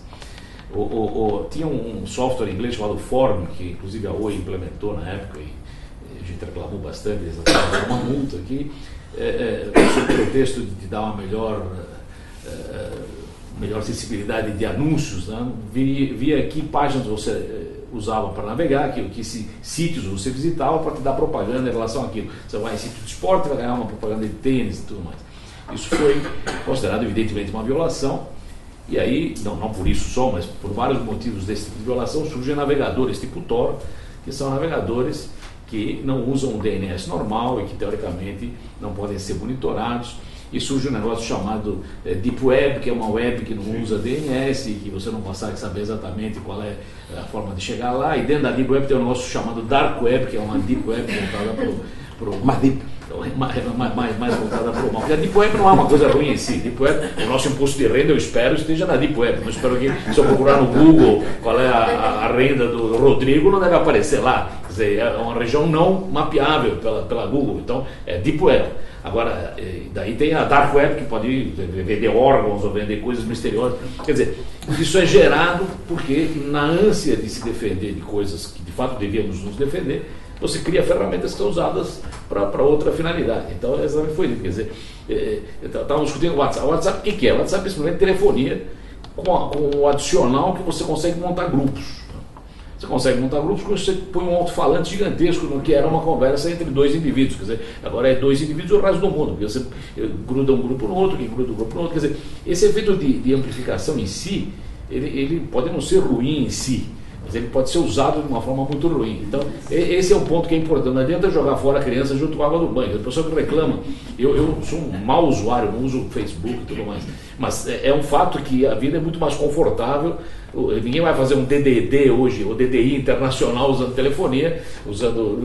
Speaker 4: Tinha um software em inglês chamado Form, que inclusive a Oi implementou na época, e a gente reclamou bastante, eles acabaram uma multa aqui, sob o pretexto de dar uma melhor acessibilidade de anúncios, né? Via que páginas você usava para navegar, que sítios você visitava para te dar propaganda em relação àquilo. Você vai em sítio de esporte, vai ganhar uma propaganda de tênis e tudo mais. Isso foi considerado evidentemente uma violação, e aí, não por isso só, mas por vários motivos desse tipo de violação, surgem navegadores tipo Tor, que são navegadores que não usam o DNS normal e que teoricamente não podem ser monitorados, e surge um negócio chamado Deep Web, que é uma web que não usa DNS e que você não consegue saber exatamente qual é a forma de chegar lá, e dentro da Deep Web tem um negócio chamado Dark Web, que é uma Deep Web voltada para o mais voltada para o mal. Porque a Deep Web não é uma coisa ruim em si. Deep Web, o nosso imposto de renda, eu espero, esteja na Deep Web. Eu espero que, se eu procurar no Google qual é a renda do Rodrigo, não deve aparecer lá. Quer dizer, é uma região não mapeável pela Google. Então, é Deep Web. Agora, daí tem a Dark Web, que pode vender órgãos ou vender coisas misteriosas. Quer dizer, isso é gerado porque, na ânsia de se defender de coisas que de fato devíamos nos defender, você cria ferramentas que são usadas para outra finalidade. Então, essa foi isso. Quer dizer, estávamos discutindo o WhatsApp. O WhatsApp, o que é? O WhatsApp é simplesmente telefonia com o adicional que você consegue montar grupos. Você consegue montar grupos quando você põe um alto-falante gigantesco no que era uma conversa entre dois indivíduos. Quer dizer, agora é dois indivíduos e o resto do mundo, porque você gruda um grupo no outro, que gruda um grupo no outro. Quer dizer, esse efeito de amplificação em si, ele pode não ser ruim em si, mas ele pode ser usado de uma forma muito ruim. Então, esse é um ponto que é importante. Não adianta jogar fora a criança junto com a água do banho. A pessoa que reclama, eu sou um mau usuário, não uso o Facebook e tudo mais, mas é um fato que a vida é muito mais confortável. Ninguém vai fazer um DDD hoje, ou DDI internacional usando telefonia,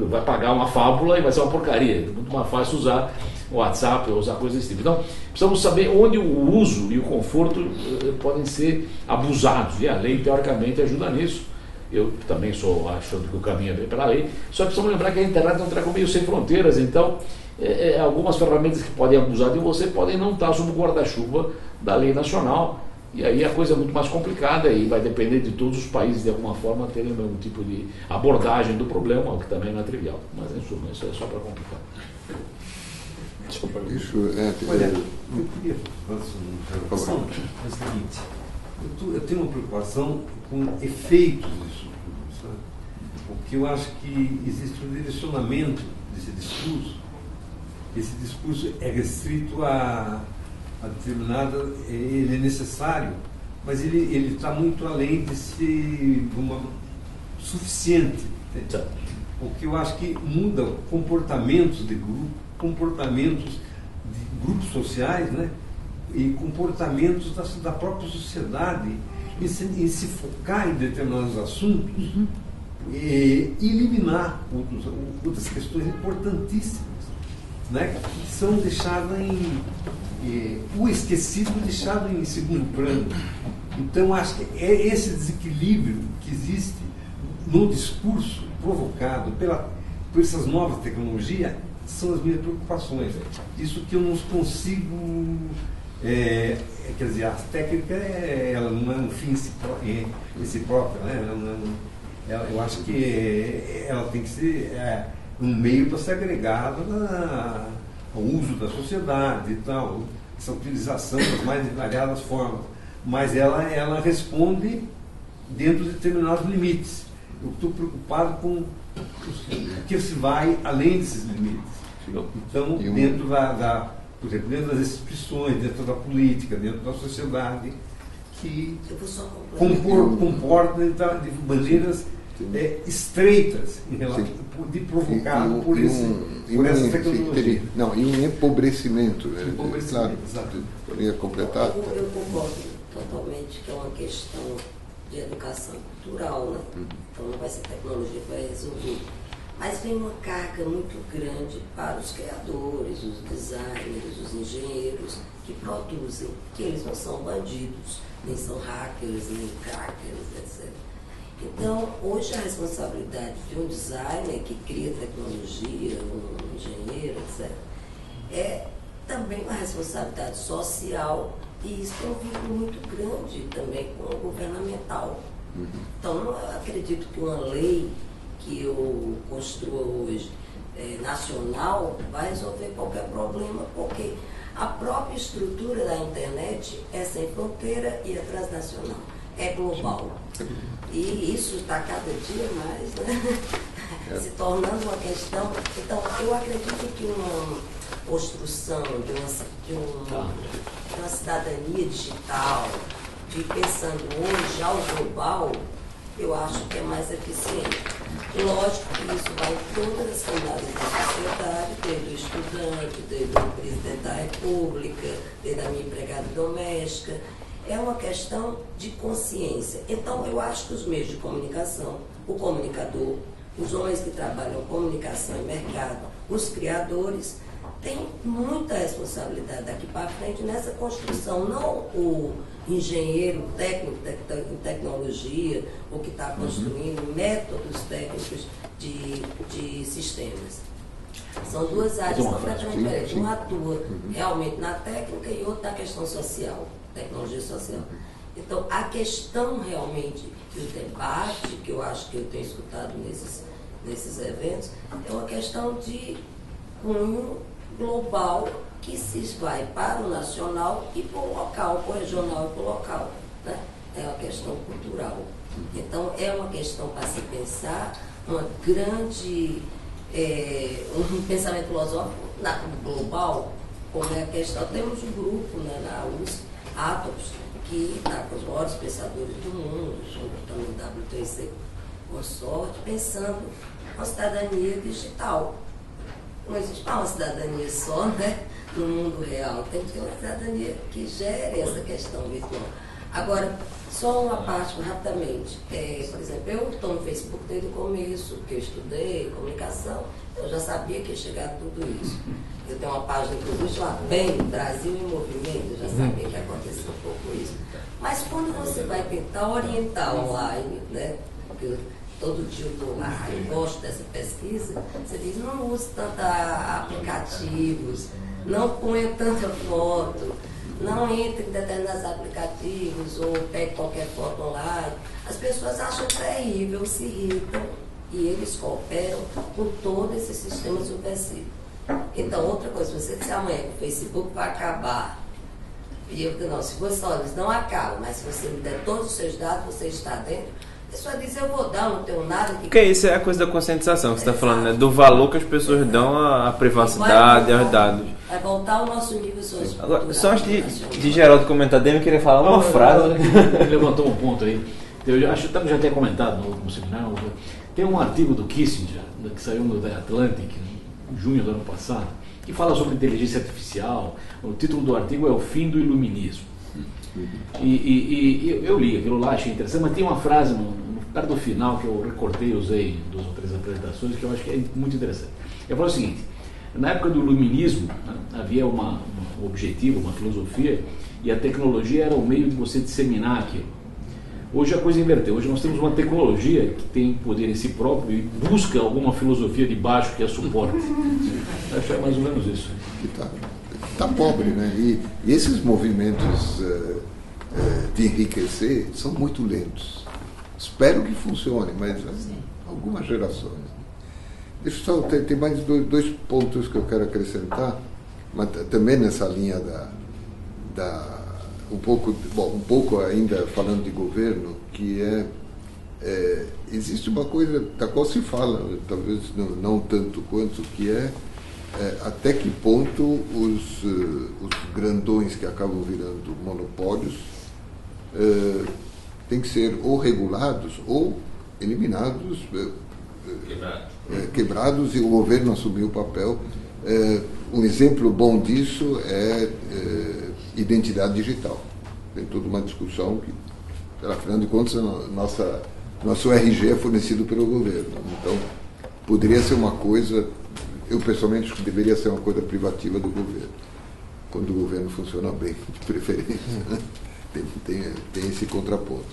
Speaker 4: vai pagar uma fábula e vai ser uma porcaria. É muito mais fácil usar o WhatsApp ou usar coisas desse tipo. Então, precisamos saber onde o uso e o conforto podem ser abusados, e a lei, teoricamente, ajuda nisso. Eu também sou achando que o caminho é bem pela lei, só precisamos lembrar que a internet é um treco meio sem fronteiras, então algumas ferramentas que podem abusar de você podem não estar sob o guarda-chuva da lei nacional, e aí a coisa é muito mais complicada e vai depender de todos os países de alguma forma terem o mesmo tipo de abordagem do problema, o que também não é trivial, mas em suma, isso é só para complicar.
Speaker 8: Olha, eu queria fazer uma observação, é o seguinte, eu tenho uma preocupação com efeitos disso tudo, sabe? Porque eu acho que existe um direcionamento desse discurso. Esse discurso é restrito a determinada, ele é necessário, mas ele está muito além de ser suficiente. Entende? Porque eu acho que muda comportamentos de grupo, comportamentos de grupos sociais, né? E comportamentos da própria sociedade, em se focar em determinados assuntos e eliminar outras questões importantíssimas, né? Que são deixadas o esquecido deixado em segundo plano. Então acho que é esse desequilíbrio que existe no discurso provocado por essas novas tecnologias são as minhas preocupações. Isso que eu não consigo. Quer dizer, a técnica ela não é um fim em si própria, né? Eu acho que ela tem que ser um meio para ser agregado ao uso da sociedade e tal, essa utilização das mais variadas formas. Mas ela responde dentro de determinados limites. Eu estou preocupado com o que se vai além desses limites. Então, dentro por exemplo, dentro das instituições, dentro da política, dentro da sociedade, que comportam de maneiras estreitas em relação, provocado por essa tecnologia.
Speaker 7: E um empobrecimento. Claro,
Speaker 8: exato.
Speaker 7: Poderia completar?
Speaker 9: Eu concordo totalmente que é uma questão de educação cultural, né? Então não vai ser tecnologia que vai resolver. Mas vem uma carga muito grande para os criadores, os designers, os engenheiros que produzem, que eles não são bandidos, nem são hackers, nem crackers, etc. Então, hoje a responsabilidade de um designer que cria tecnologia, um engenheiro, etc., é também uma responsabilidade social, e isso tem um vínculo muito grande também com o governamental. Então, eu acredito que uma lei que eu construa hoje nacional vai resolver qualquer problema, porque a própria estrutura da internet é sem fronteira e é transnacional, é global. E isso está cada dia mais, né? Se tornando uma questão. Então, eu acredito que uma construção de uma cidadania digital, de pensando hoje ao global, eu acho que é mais eficiente. Lógico que isso vai em todas as camadas da sociedade, desde o estudante, desde o presidente da República, desde a minha empregada doméstica. É uma questão de consciência. Então, eu acho que os meios de comunicação, o comunicador, os homens que trabalham comunicação e mercado, os criadores, têm muita responsabilidade daqui para frente nessa construção. Não o engenheiro técnico em tecnologia, ou que está construindo métodos técnicos de sistemas. São duas áreas completamente diferentes. Um atua realmente na técnica e outro na questão social, tecnologia social. Então, a questão realmente do debate, que eu acho que eu tenho escutado nesses eventos, é uma questão de cunho global que se vai para o nacional e para o local, para o regional e para o local. Né? É uma questão cultural. Então, é uma questão para se pensar, uma grande, um pensamento filosófico global, como é a questão. Temos um grupo, né, na USP, Atos, que está com os maiores pensadores do mundo, junto também WTC, boa sorte, pensando uma cidadania digital. Não existe uma cidadania só, né, no mundo real. Tem que ter uma cidadania que gere essa questão virtual. Agora, só uma parte rapidamente. Por exemplo, eu estou no Facebook desde o começo, porque eu estudei comunicação, eu já sabia que ia chegar a tudo isso. Eu tenho uma página, inclusive, chamada Bem, Brasil em Movimento, eu já sabia que ia acontecer um pouco isso. Mas quando você vai tentar orientar online, né, porque todo dia eu estou lá, eu gosto dessa pesquisa, você diz, não use tantos aplicativos, não ponha tanta foto, não entre em determinados aplicativos ou pegue qualquer foto online. As pessoas acham terrível, se irritam e eles cooperam com todo esse sistema subversivo. Então, outra coisa, você disser amanhã que o Facebook vai acabar, e eu digo, não, se você olha, eles não acabam, mas se você me der todos os seus dados, você está dentro, a pessoa diz, eu vou dar, eu não tenho nada que...
Speaker 1: Porque isso é a coisa da conscientização que você está falando, né? Do valor que as pessoas dão à privacidade, aos dados.
Speaker 9: Vai voltar ao nosso nível social.
Speaker 1: Agora, só antes de Geraldo comentar, eu queria falar uma frase.
Speaker 4: Ele levantou um ponto aí. Eu acho que já tinha comentado no seminário. Tem um artigo do Kissinger, que saiu no The Atlantic, em junho do ano passado, que fala sobre inteligência artificial. O título do artigo é O Fim do Iluminismo. E eu li aquilo lá, achei interessante, mas tem uma frase perto do final que eu recortei e usei em 2 ou 3 apresentações que eu acho que é muito interessante. Ele falou o seguinte: na época do iluminismo, né, havia um objetivo, uma filosofia, e a tecnologia era o meio de você disseminar aquilo. Hoje a coisa inverteu. Hoje nós temos uma tecnologia que tem poder em si próprio e busca alguma filosofia de baixo que a suporte. Acho que é mais ou menos isso.
Speaker 7: Está pobre, né? E esses movimentos de enriquecer são muito lentos. Espero que funcione, mas algumas gerações. Deixa eu só, tem mais 2 pontos que eu quero acrescentar, mas também nessa linha um pouco ainda falando de governo, que existe uma coisa da qual se fala, talvez não tanto quanto, que até que ponto os grandões que acabam virando monopólios têm que ser ou regulados ou eliminados, quebrados, e o governo assumir o papel. Um exemplo bom disso é identidade digital. Tem toda uma discussão que, afinal de contas, nosso RG é fornecido pelo governo. Então, poderia ser uma coisa, eu pessoalmente acho que deveria ser uma coisa privativa do governo, quando o governo funciona bem, de preferência. Né? Tem esse contraponto.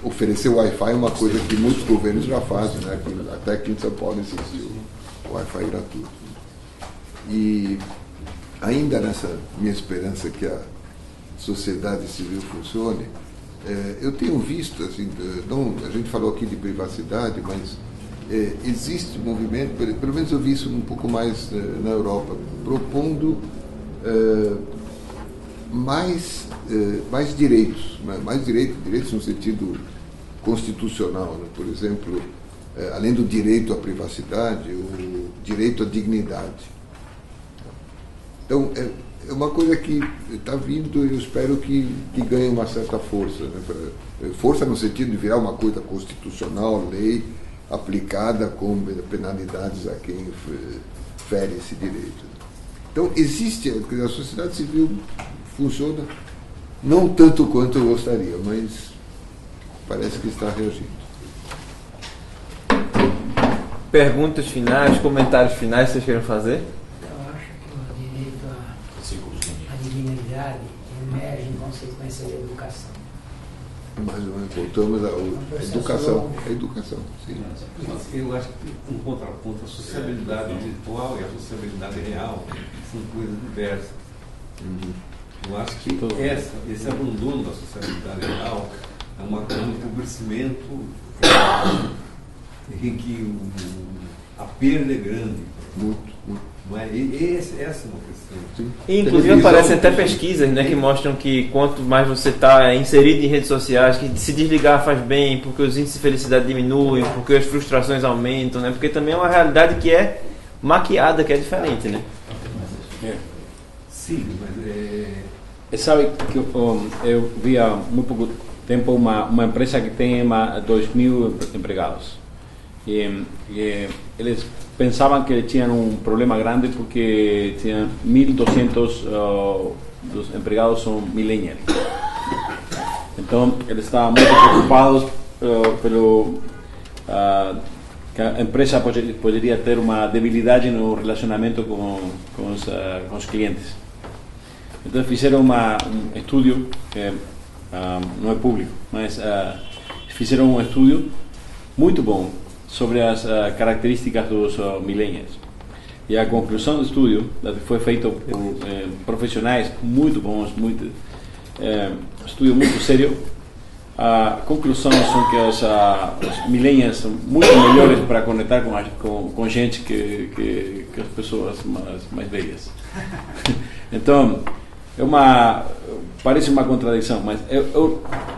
Speaker 7: Oferecer Wi-Fi é uma coisa que muitos governos já fazem, né? Até aqui em São Paulo existe o Wi-Fi gratuito. E ainda nessa minha esperança que a sociedade civil funcione, eu tenho visto, assim, a gente falou aqui de privacidade, mas existe movimento, pelo menos eu vi isso um pouco mais na Europa, propondo mais direitos, direitos no sentido constitucional, né? Por exemplo, além do direito à privacidade, o direito à dignidade. Então, é uma coisa que está vindo e eu espero que ganhe uma certa força. Né? Força no sentido de virar uma coisa constitucional, lei, aplicada com penalidades a quem fere esse direito. Então, existe, a sociedade civil funciona, não tanto quanto eu gostaria, mas parece que está reagindo.
Speaker 1: Perguntas finais, comentários finais que vocês querem fazer?
Speaker 10: Eu acho que o direito à dignidade emerge em consequência da educação.
Speaker 7: Mais ou menos, voltamos à educação. A educação, sim.
Speaker 8: Eu acho que, um contraponto, a sociabilidade virtual e a sociabilidade real são coisas diversas. Eu acho que esse abandono da sociabilidade real é um empobrecimento em que a perda é grande.
Speaker 7: Muito.
Speaker 8: Não é? Essa é uma questão. Sim.
Speaker 1: E, inclusive aparecem até pesquisas, né, que mostram que quanto mais você está inserido em redes sociais, que se desligar faz bem, porque os índices de felicidade diminuem, porque as frustrações aumentam, né, porque também é uma realidade que é maquiada, que é diferente, né?
Speaker 8: Sim, mas
Speaker 3: Sabe que eu vi há muito pouco tempo uma empresa que tem 2.000 empregados. E eles pensavam que tinham um problema grande porque tinham 1.200 dos empregados são millennials. Então eles estavam muito preocupados pelo que a empresa poderia ter uma debilidade no relacionamento com os clientes. Então fizeram um estudo que não é público, mas fizeram um estudo muito bom sobre as características dos millennials. E a conclusão do estudo, que foi feito por profissionais muito bons, estudo muito sério, a conclusão são que os millennials são muito melhores para conectar com gente que as pessoas mais velhas. Então, parece uma contradição, mas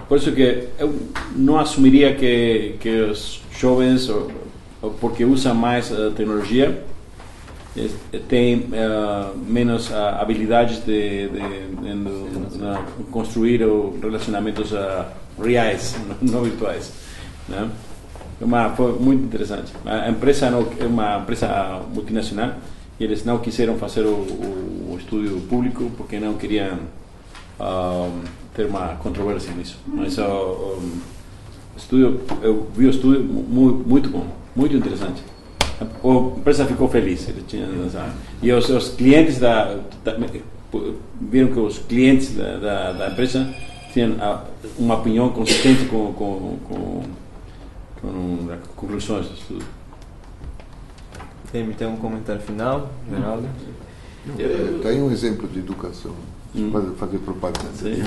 Speaker 3: por isso que eu não assumiria que os jovens, porque usam mais tecnologia, têm menos habilidades de construir relacionamentos reais, não virtuais, né? Foi muito interessante. A empresa é uma empresa multinacional e eles não quiseram fazer o estudo público porque não queriam ter uma controvérsia nisso. Mas eu vi o estudo muito bom, muito interessante. A empresa ficou feliz. E os clientes viram que os clientes da empresa tinham uma opinião consistente com as conclusões do estudo.
Speaker 1: Tem um comentário final, Geraldo?
Speaker 7: Tem um exemplo de educação. Fazer propaganda.
Speaker 4: Sim.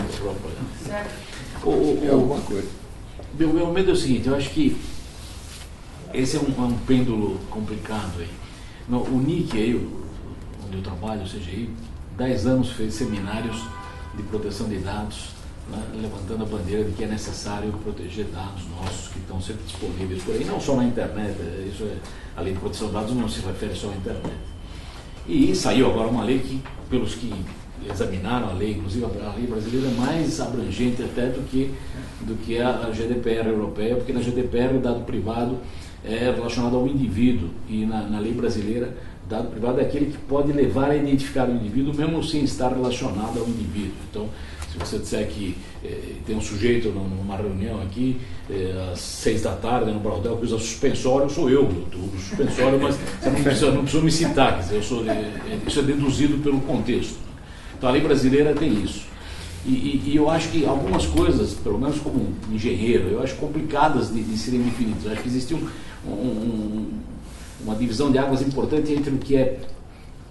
Speaker 7: Alguma coisa.
Speaker 4: Meu medo é o seguinte, eu acho que esse é um pêndulo complicado aí. O NIC aí, onde eu trabalho, o CGI, 10 anos fez seminários de proteção de dados, né, levantando a bandeira de que é necessário proteger dados nossos que estão sempre disponíveis por aí, não só na internet. A lei de proteção de dados não se refere só à internet. E saiu agora uma lei que, pelos que examinaram a lei, inclusive a lei brasileira é mais abrangente até do que a GDPR europeia, porque na GDPR o dado privado é relacionado ao indivíduo e na lei brasileira dado privado é aquele que pode levar a identificar o indivíduo mesmo sem estar relacionado ao indivíduo. Então, se você disser que tem um sujeito numa reunião aqui às 6 da tarde no Braudel que usa suspensório, sou eu do suspensório, mas você não precisa me citar, quer dizer, isso é deduzido pelo contexto. Então a lei brasileira tem isso. E eu acho que algumas coisas, pelo menos como engenheiro, eu acho complicadas de serem definidas. Eu acho que existe uma divisão de águas importante entre o que é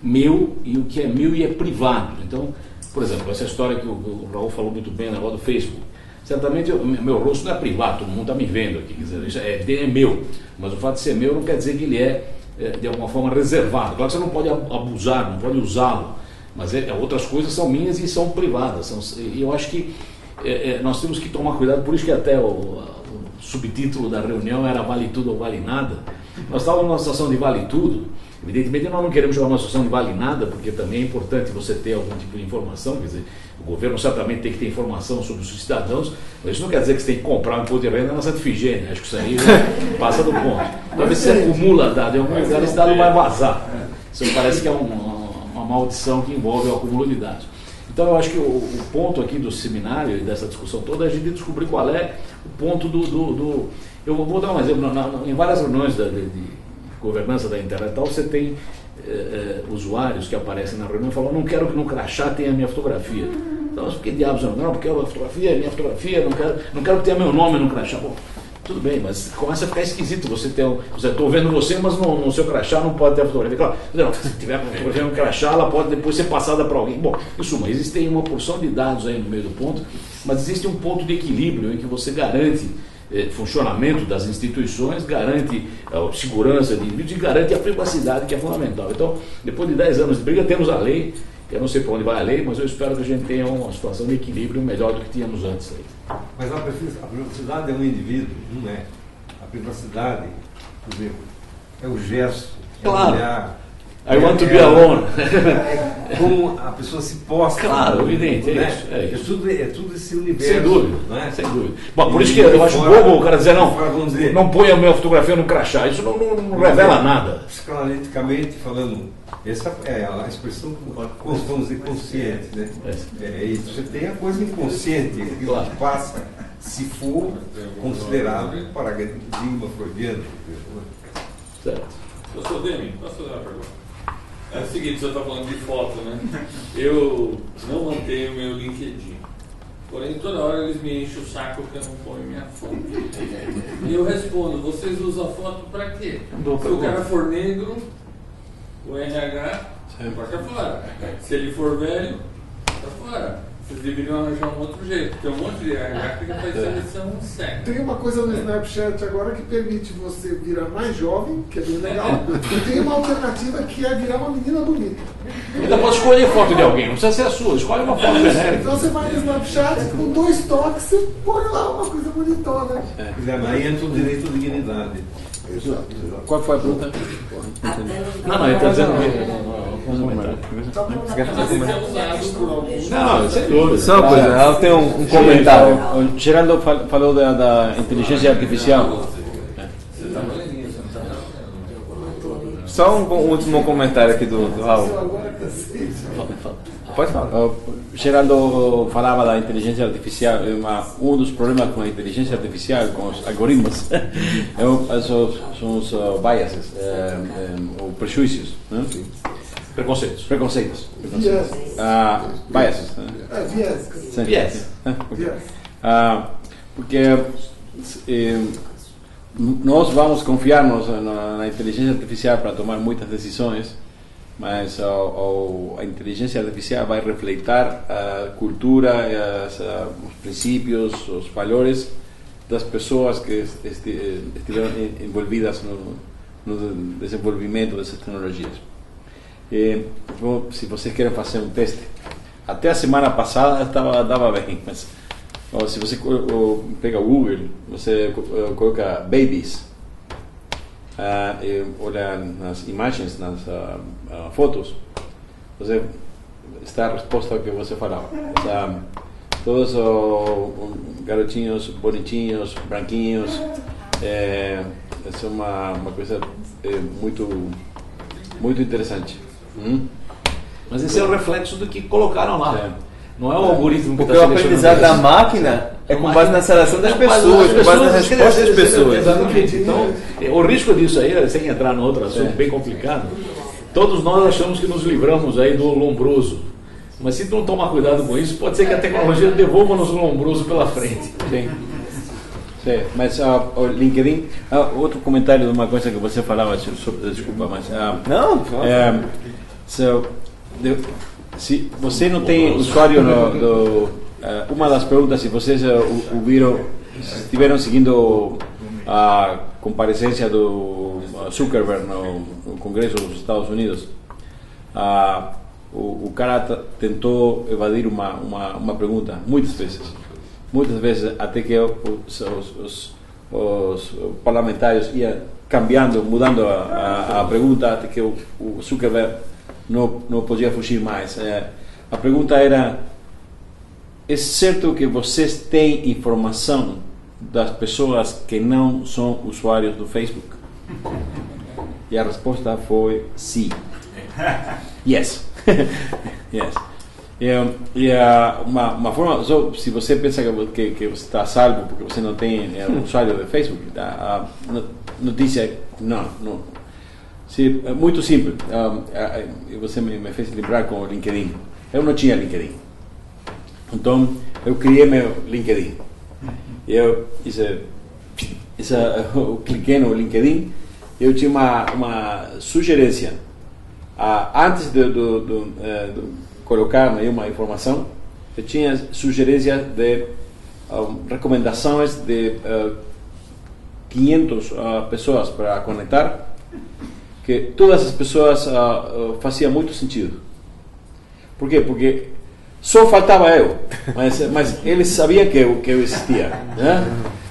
Speaker 4: meu e o que é meu e é privado. Então, por exemplo, essa história que o Raul falou muito bem na do Facebook. Certamente meu rosto não é privado, todo mundo está me vendo aqui. Quer dizer, isso é meu. Mas o fato de ser meu não quer dizer que ele é de alguma forma reservado. Claro que você não pode abusar, não pode usá-lo. Mas outras coisas são minhas e são privadas. E eu acho que nós temos que tomar cuidado, por isso que até o subtítulo da reunião era Vale Tudo ou Vale Nada. Nós estávamos numa situação de vale tudo. Evidentemente nós não queremos jogar uma situação de vale nada, porque também é importante você ter algum tipo de informação. Quer dizer, o governo certamente tem que ter informação sobre os cidadãos, mas isso não quer dizer que você tem que comprar um imposto de renda na Santa Efigênia. Acho que isso aí passa do ponto. Talvez você acumula dado em algum lugar, esse dado vai vazar. Isso me parece que é uma maldição que envolve o acúmulo de dados. Então eu acho que o ponto aqui do seminário e dessa discussão toda é a gente descobrir qual é o ponto do eu vou dar um exemplo. Em várias reuniões de governança da internet tal, você tem usuários que aparecem na reunião e falam: não quero que no crachá tenha a minha fotografia. Então, por que diabos eu não? Porque a fotografia é minha fotografia, não quero que tenha meu nome no crachá. Bom, tudo bem, mas começa a ficar esquisito. Você estou vendo você, mas no seu crachá não pode ter a fotografia. Claro, não, se tiver a fotografia no crachá, ela pode depois ser passada para alguém. Bom, em suma, existe uma porção de dados aí no meio do ponto, mas existe um ponto de equilíbrio em que você garante funcionamento das instituições, garante a segurança de indivíduos e garante a privacidade, que é fundamental. Então, depois de 10 anos de briga, temos a lei. Eu não sei para onde vai a lei, mas eu espero que a gente tenha uma situação de equilíbrio melhor do que tínhamos antes aí.
Speaker 8: Mas a privacidade é um indivíduo, não é? A privacidade, por exemplo, é o gesto, é
Speaker 4: claro.
Speaker 8: o olhar.
Speaker 4: I want to be alone.
Speaker 8: como a pessoa se posta.
Speaker 4: Claro, evidente,
Speaker 8: né?
Speaker 4: é isso.
Speaker 8: É tudo esse universo.
Speaker 4: Sem dúvida,
Speaker 8: né?
Speaker 4: sem dúvida. Bom, por isso que eu acho bobo o cara dizer,
Speaker 8: vamos dizer,
Speaker 4: não põe a minha fotografia no crachá. Isso não revela nada.
Speaker 8: Psicanaliticamente falando, essa é a expressão, vamos dizer, consciente, né? É isso. Você tem a coisa inconsciente, aquilo
Speaker 4: Claro.
Speaker 8: que passa, se for considerado paradigma freudiano.
Speaker 4: Certo.
Speaker 11: Professor Deming, posso fazer uma pergunta? É o seguinte, o senhor está falando de foto, né? Eu não mantenho meu LinkedIn. Porém, toda hora eles me enchem o saco que eu não ponho minha foto. E eu respondo, vocês usam foto para quê? Se o cara for negro, o RH corta fora. Se ele for velho, corta fora. Vocês deveriam arranjar um outro jeito. Tem um monte de RH que faz seleção certa.
Speaker 2: Tem uma coisa no Snapchat agora que permite você virar mais jovem, que é bem legal, e tem uma alternativa que é virar uma menina bonita.
Speaker 4: Ainda pode escolher foto de alguém, não precisa ser a sua, escolhe uma foto genérica.
Speaker 2: Então você vai no Snapchat, com 2 toques, você põe lá uma coisa bonitona.
Speaker 8: Aí entra o direito à dignidade.
Speaker 7: Exato.
Speaker 3: Qual foi a pergunta?
Speaker 4: Não, ele está dizendo Não, sem dúvida.
Speaker 1: Só uma coisa, ela tem um comentário.
Speaker 3: O Geraldo falou da inteligência artificial.
Speaker 1: Só um último comentário aqui do Raul. Pode falar.
Speaker 3: O Geraldo falava da inteligência artificial. Um dos problemas com a inteligência artificial, com os algoritmos, são os biases, ou prejuízos, né? Preconceitos.
Speaker 2: Viés.
Speaker 3: Biases.
Speaker 2: Viés.
Speaker 3: Sim.
Speaker 4: Viés.
Speaker 2: Viés.
Speaker 3: Porque nós vamos confiar-nos na inteligência artificial para tomar muitas decisões, mas a inteligência artificial vai refletir a cultura, os princípios, os valores das pessoas que estiveram envolvidas no desenvolvimento dessas tecnologias. Se vocês querem fazer um teste, até a semana passada dava bem, mas se você pega o Google, você coloca babies, e olha nas imagens, nas fotos, você está a resposta que você falava. Todos garotinhos bonitinhos, branquinhos, essa é uma coisa muito interessante.
Speaker 4: Mas esse é o reflexo do que colocaram lá. Não é o algoritmo que
Speaker 1: Porque o aprendizado da máquina é com base na seleção das pessoas, com base na resposta das pessoas.
Speaker 4: Exatamente. Então, o risco disso aí, sem entrar no outro assunto bem complicado, todos nós achamos que nos livramos aí do lombroso. Mas se tu não tomar cuidado com isso, pode ser que a tecnologia devolva-nos o lombroso pela frente.
Speaker 3: Sim. Sim, mas o LinkedIn, outro comentário de uma coisa que você falava, desculpa, mas
Speaker 1: não,
Speaker 3: se você não tem usuário uma das perguntas, se vocês ouviram, se estiveram seguindo a comparecência do Zuckerberg no Congresso dos Estados Unidos, o cara tentou evadir uma pergunta muitas vezes, até que os parlamentares iam mudando a pergunta, até que o Zuckerberg não podia fugir mais. A pergunta era: é certo que vocês têm informação das pessoas que não são usuários do Facebook? E a resposta foi sim. Yes. Yes. E uma forma, se você pensa que você está a salvo porque você não tem usuário do Facebook, a notícia não. É muito simples. Você me fez lembrar com o LinkedIn. Eu não tinha LinkedIn. Então, eu criei meu LinkedIn. Eu cliquei no LinkedIn. Eu tinha uma sugerência. Antes de colocar uma informação, eu tinha sugerências de recomendações de 500 pessoas para conectar, que todas as pessoas faziam muito sentido. Por quê? Porque só faltava eu, mas eles sabiam que eu existia, né?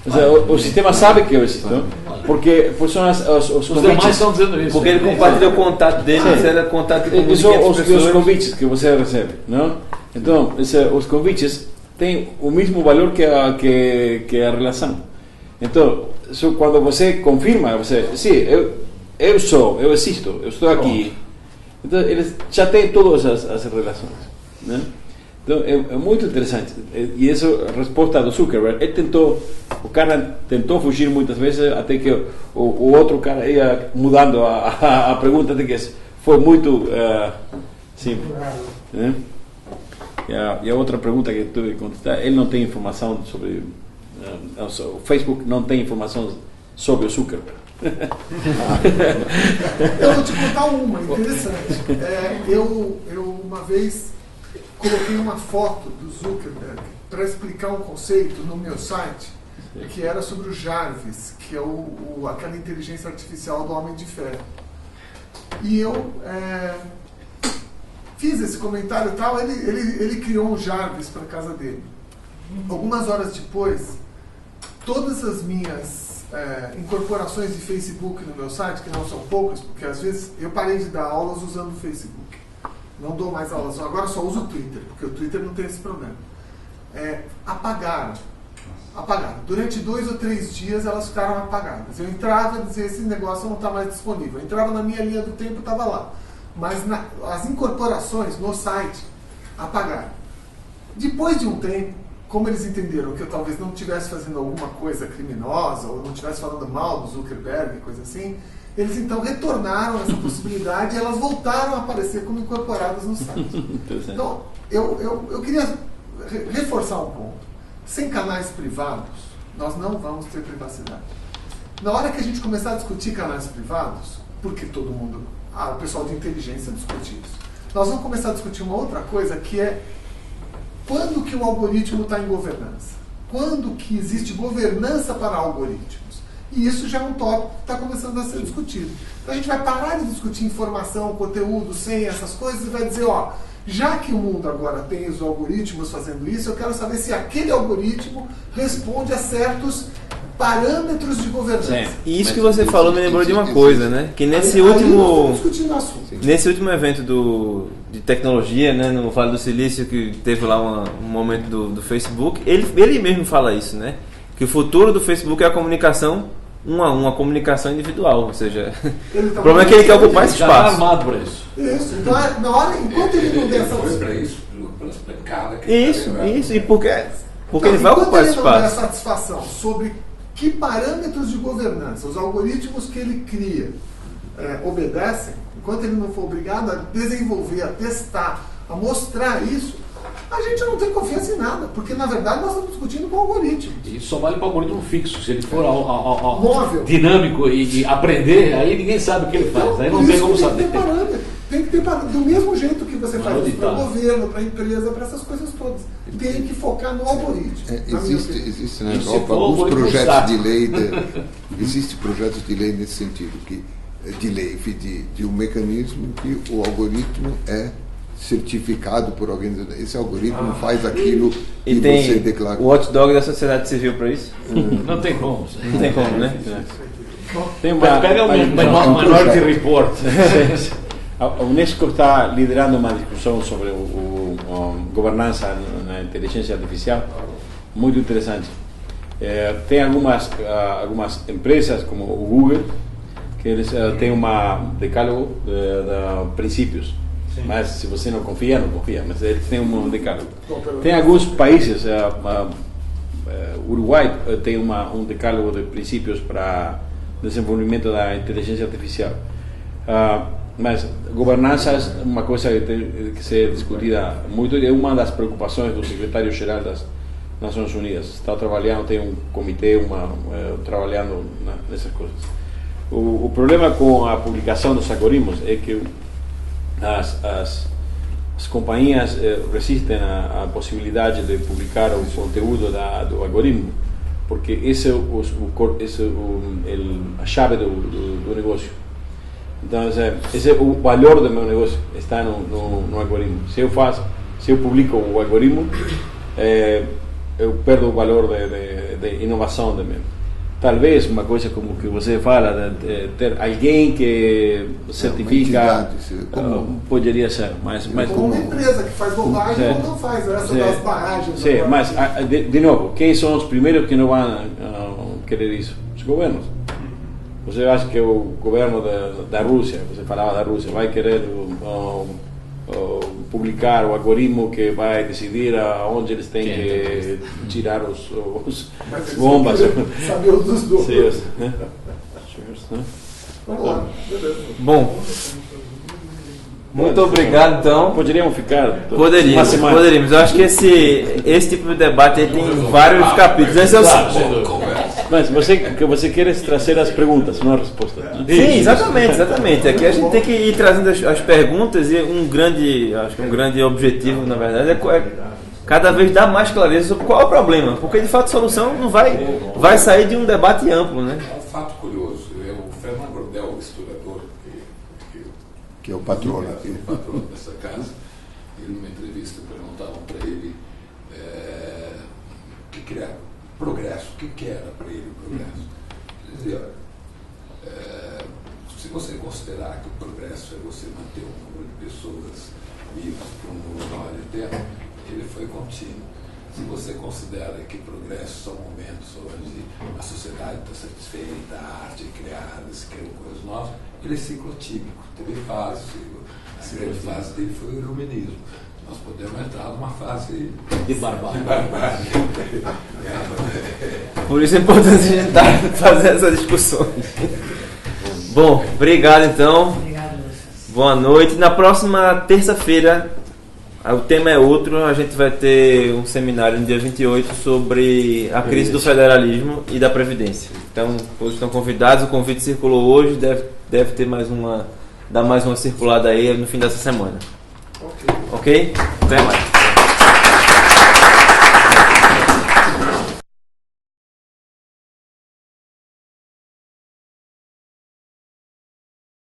Speaker 3: O sea, o sistema sabe que eu existo, porque são os
Speaker 4: Os demais
Speaker 3: convites.
Speaker 4: estão dizendo isso.
Speaker 1: Porque ele compartilha o contato dele, você era contato com
Speaker 3: E são
Speaker 1: 500
Speaker 3: os
Speaker 1: pessoas.
Speaker 3: convites que você recebe, não? Então, os convites têm o mesmo valor que a relação. Então, quando você confirma, você, sim, eu existo, eu estou aqui. Então, eles já têm todas as relações, né? Então, é muito interessante. E essa resposta do Zuckerberg, o cara tentou fugir muitas vezes, até que o outro cara ia mudando a pergunta, até que foi muito simples. Né? E a outra pergunta que eu tive que contestar, ele não tem informação sobre... o Facebook não tem informação sobre o Zuckerberg.
Speaker 2: Eu vou te contar uma interessante. Eu uma vez coloquei uma foto do Zuckerberg para explicar um conceito no meu site que era sobre o Jarvis, que é aquela inteligência artificial do Homem de Ferro. E eu fiz esse comentário e tal, ele criou um Jarvis para a casa dele. Algumas horas depois, todas as minhas incorporações de Facebook no meu site, que não são poucas, porque às vezes eu parei de dar aulas usando o Facebook. Não dou mais aulas, agora só uso o Twitter, porque o Twitter não tem esse problema. Apagaram. Durante 2 ou 3 dias elas ficaram apagadas. Eu entrava e dizia, esse negócio não está mais disponível. Eu entrava na minha linha do tempo e estava lá. Mas as incorporações no site apagaram. Depois de um tempo, como eles entenderam que eu talvez não estivesse fazendo alguma coisa criminosa, ou não estivesse falando mal do Zuckerberg, coisa assim, eles então retornaram essa possibilidade e elas voltaram a aparecer como incorporadas no site. Então, eu queria reforçar um ponto. Sem canais privados, nós não vamos ter privacidade. Na hora que a gente começar a discutir canais privados, porque todo mundo, o pessoal de inteligência discute isso, nós vamos começar a discutir uma outra coisa, que é quando que o algoritmo está em governança? Quando que existe governança para algoritmos? E isso já é um tópico que está começando a ser discutido. Então a gente vai parar de discutir informação, conteúdo, senha, essas coisas, e vai dizer, já que o mundo agora tem os algoritmos fazendo isso, eu quero saber se aquele algoritmo responde a certos parâmetros de governança.
Speaker 1: E isso que você falou me lembrou de uma coisa, né? Que nesse último evento de tecnologia, né, no Vale do Silício, que teve lá um momento do Facebook, ele mesmo fala isso, né? Que o futuro do Facebook é a comunicação uma comunicação individual, ou seja, o problema é que ele quer ocupar esse espaço.
Speaker 4: Já está armado para isso.
Speaker 2: Isso, então na hora, enquanto ele não der essa
Speaker 1: Isso, e porque ele vai ocupar esse espaço. Enquanto ele não der
Speaker 2: satisfação sobre que parâmetros de governança os algoritmos que ele cria obedecem, enquanto ele não for obrigado a desenvolver, a testar, a mostrar isso, a gente não tem confiança em nada, porque na verdade nós estamos discutindo com algoritmos.
Speaker 4: Isso só vale para o algoritmo fixo. Se ele for
Speaker 2: móvel,
Speaker 4: dinâmico e aprender, aí ninguém sabe o que ele faz. Aí não tem como saber.
Speaker 2: Tem que ter parâmetro. Do mesmo jeito que você faz isso para o governo, para a empresa, para essas coisas todas. Tem que focar no algoritmo.
Speaker 7: Existe na Europa alguns projetos de lei, existem projetos de lei nesse sentido, de um mecanismo que o algoritmo é certificado por alguém. Esse algoritmo faz aquilo
Speaker 1: e você declara. O watchdog da sociedade civil para isso?
Speaker 4: Não tem como.
Speaker 1: Não tem como, né?
Speaker 4: Pega o Minority Report.
Speaker 3: A Unesco está liderando uma discussão sobre governança na inteligência artificial muito interessante. Tem algumas empresas como o Google que eles têm decálogo de princípios. Sim. Mas se você não confia, mas eles têm um decálogo. Tem alguns países, Uruguai tem um decálogo de princípios para desenvolvimento da inteligência artificial. Mas governança é uma coisa que tem que ser discutida muito, é uma das preocupações do secretário-geral das Nações Unidas. Está trabalhando, tem um comitê trabalhando nessas coisas. O problema com a publicação dos algoritmos é que as companhias resistem à possibilidade de publicar o conteúdo do algoritmo, porque esse é a chave do negócio. Então, esse é o valor do meu negócio, está no algoritmo. Se eu publico o algoritmo, eu perdo o valor de inovação também. Talvez uma coisa como que você fala, de ter alguém que certifica, poderia ser, mas
Speaker 2: como uma empresa que faz bobagem ou não faz essa das barragens.
Speaker 3: Sim, mas de novo, quem são os primeiros que não vão querer isso? Os governos. Você acha que o governo da Rússia, você falava da Rússia, vai querer publicar o algoritmo que vai decidir aonde eles têm que tirar os bombas?
Speaker 2: Saber os dos dois. Vamos lá.
Speaker 1: Bom, muito obrigado, então.
Speaker 3: Poderíamos ficar
Speaker 1: Poderíamos. Eu acho que esse tipo de debate aí tem vários capítulos. Esse é o
Speaker 3: Mas você quer trazer as perguntas, não as respostas. Né?
Speaker 1: Sim, exatamente. Aqui a gente tem que ir trazendo as perguntas e acho que um grande objetivo, na verdade, é cada vez dar mais clareza sobre qual é o problema, porque de fato a solução não vai sair de um debate amplo, né?
Speaker 5: É um fato curioso. O Fernando Brodel, o historiador,
Speaker 7: que é o patrono
Speaker 5: aqui, o patrono dessa casa, ele numa entrevista perguntavam para ele o que era progresso, o que era para ele o progresso. Ele dizia, olha, se você considerar que o progresso é você manter o número de pessoas vivas por um número maior de tempo, ele foi contínuo. Se você considera que progresso são momentos onde a sociedade está satisfeita, a arte é criada, se criam coisas novas, ele é ciclotímico, teve fases. A grande fase dele foi o iluminismo. Nós podemos entrar numa fase
Speaker 4: de barbárie.
Speaker 1: Por isso é importante a gente fazer essas discussões. Bom, obrigado então.
Speaker 10: Obrigado, Lúcio.
Speaker 1: Boa noite. Na próxima terça-feira, o tema é outro. A gente vai ter um seminário no dia 28 sobre a crise do federalismo e da Previdência. Então, todos estão convidados. O convite circulou hoje. Deve ter dar mais uma circulada aí no fim dessa semana. Ok? Até mais.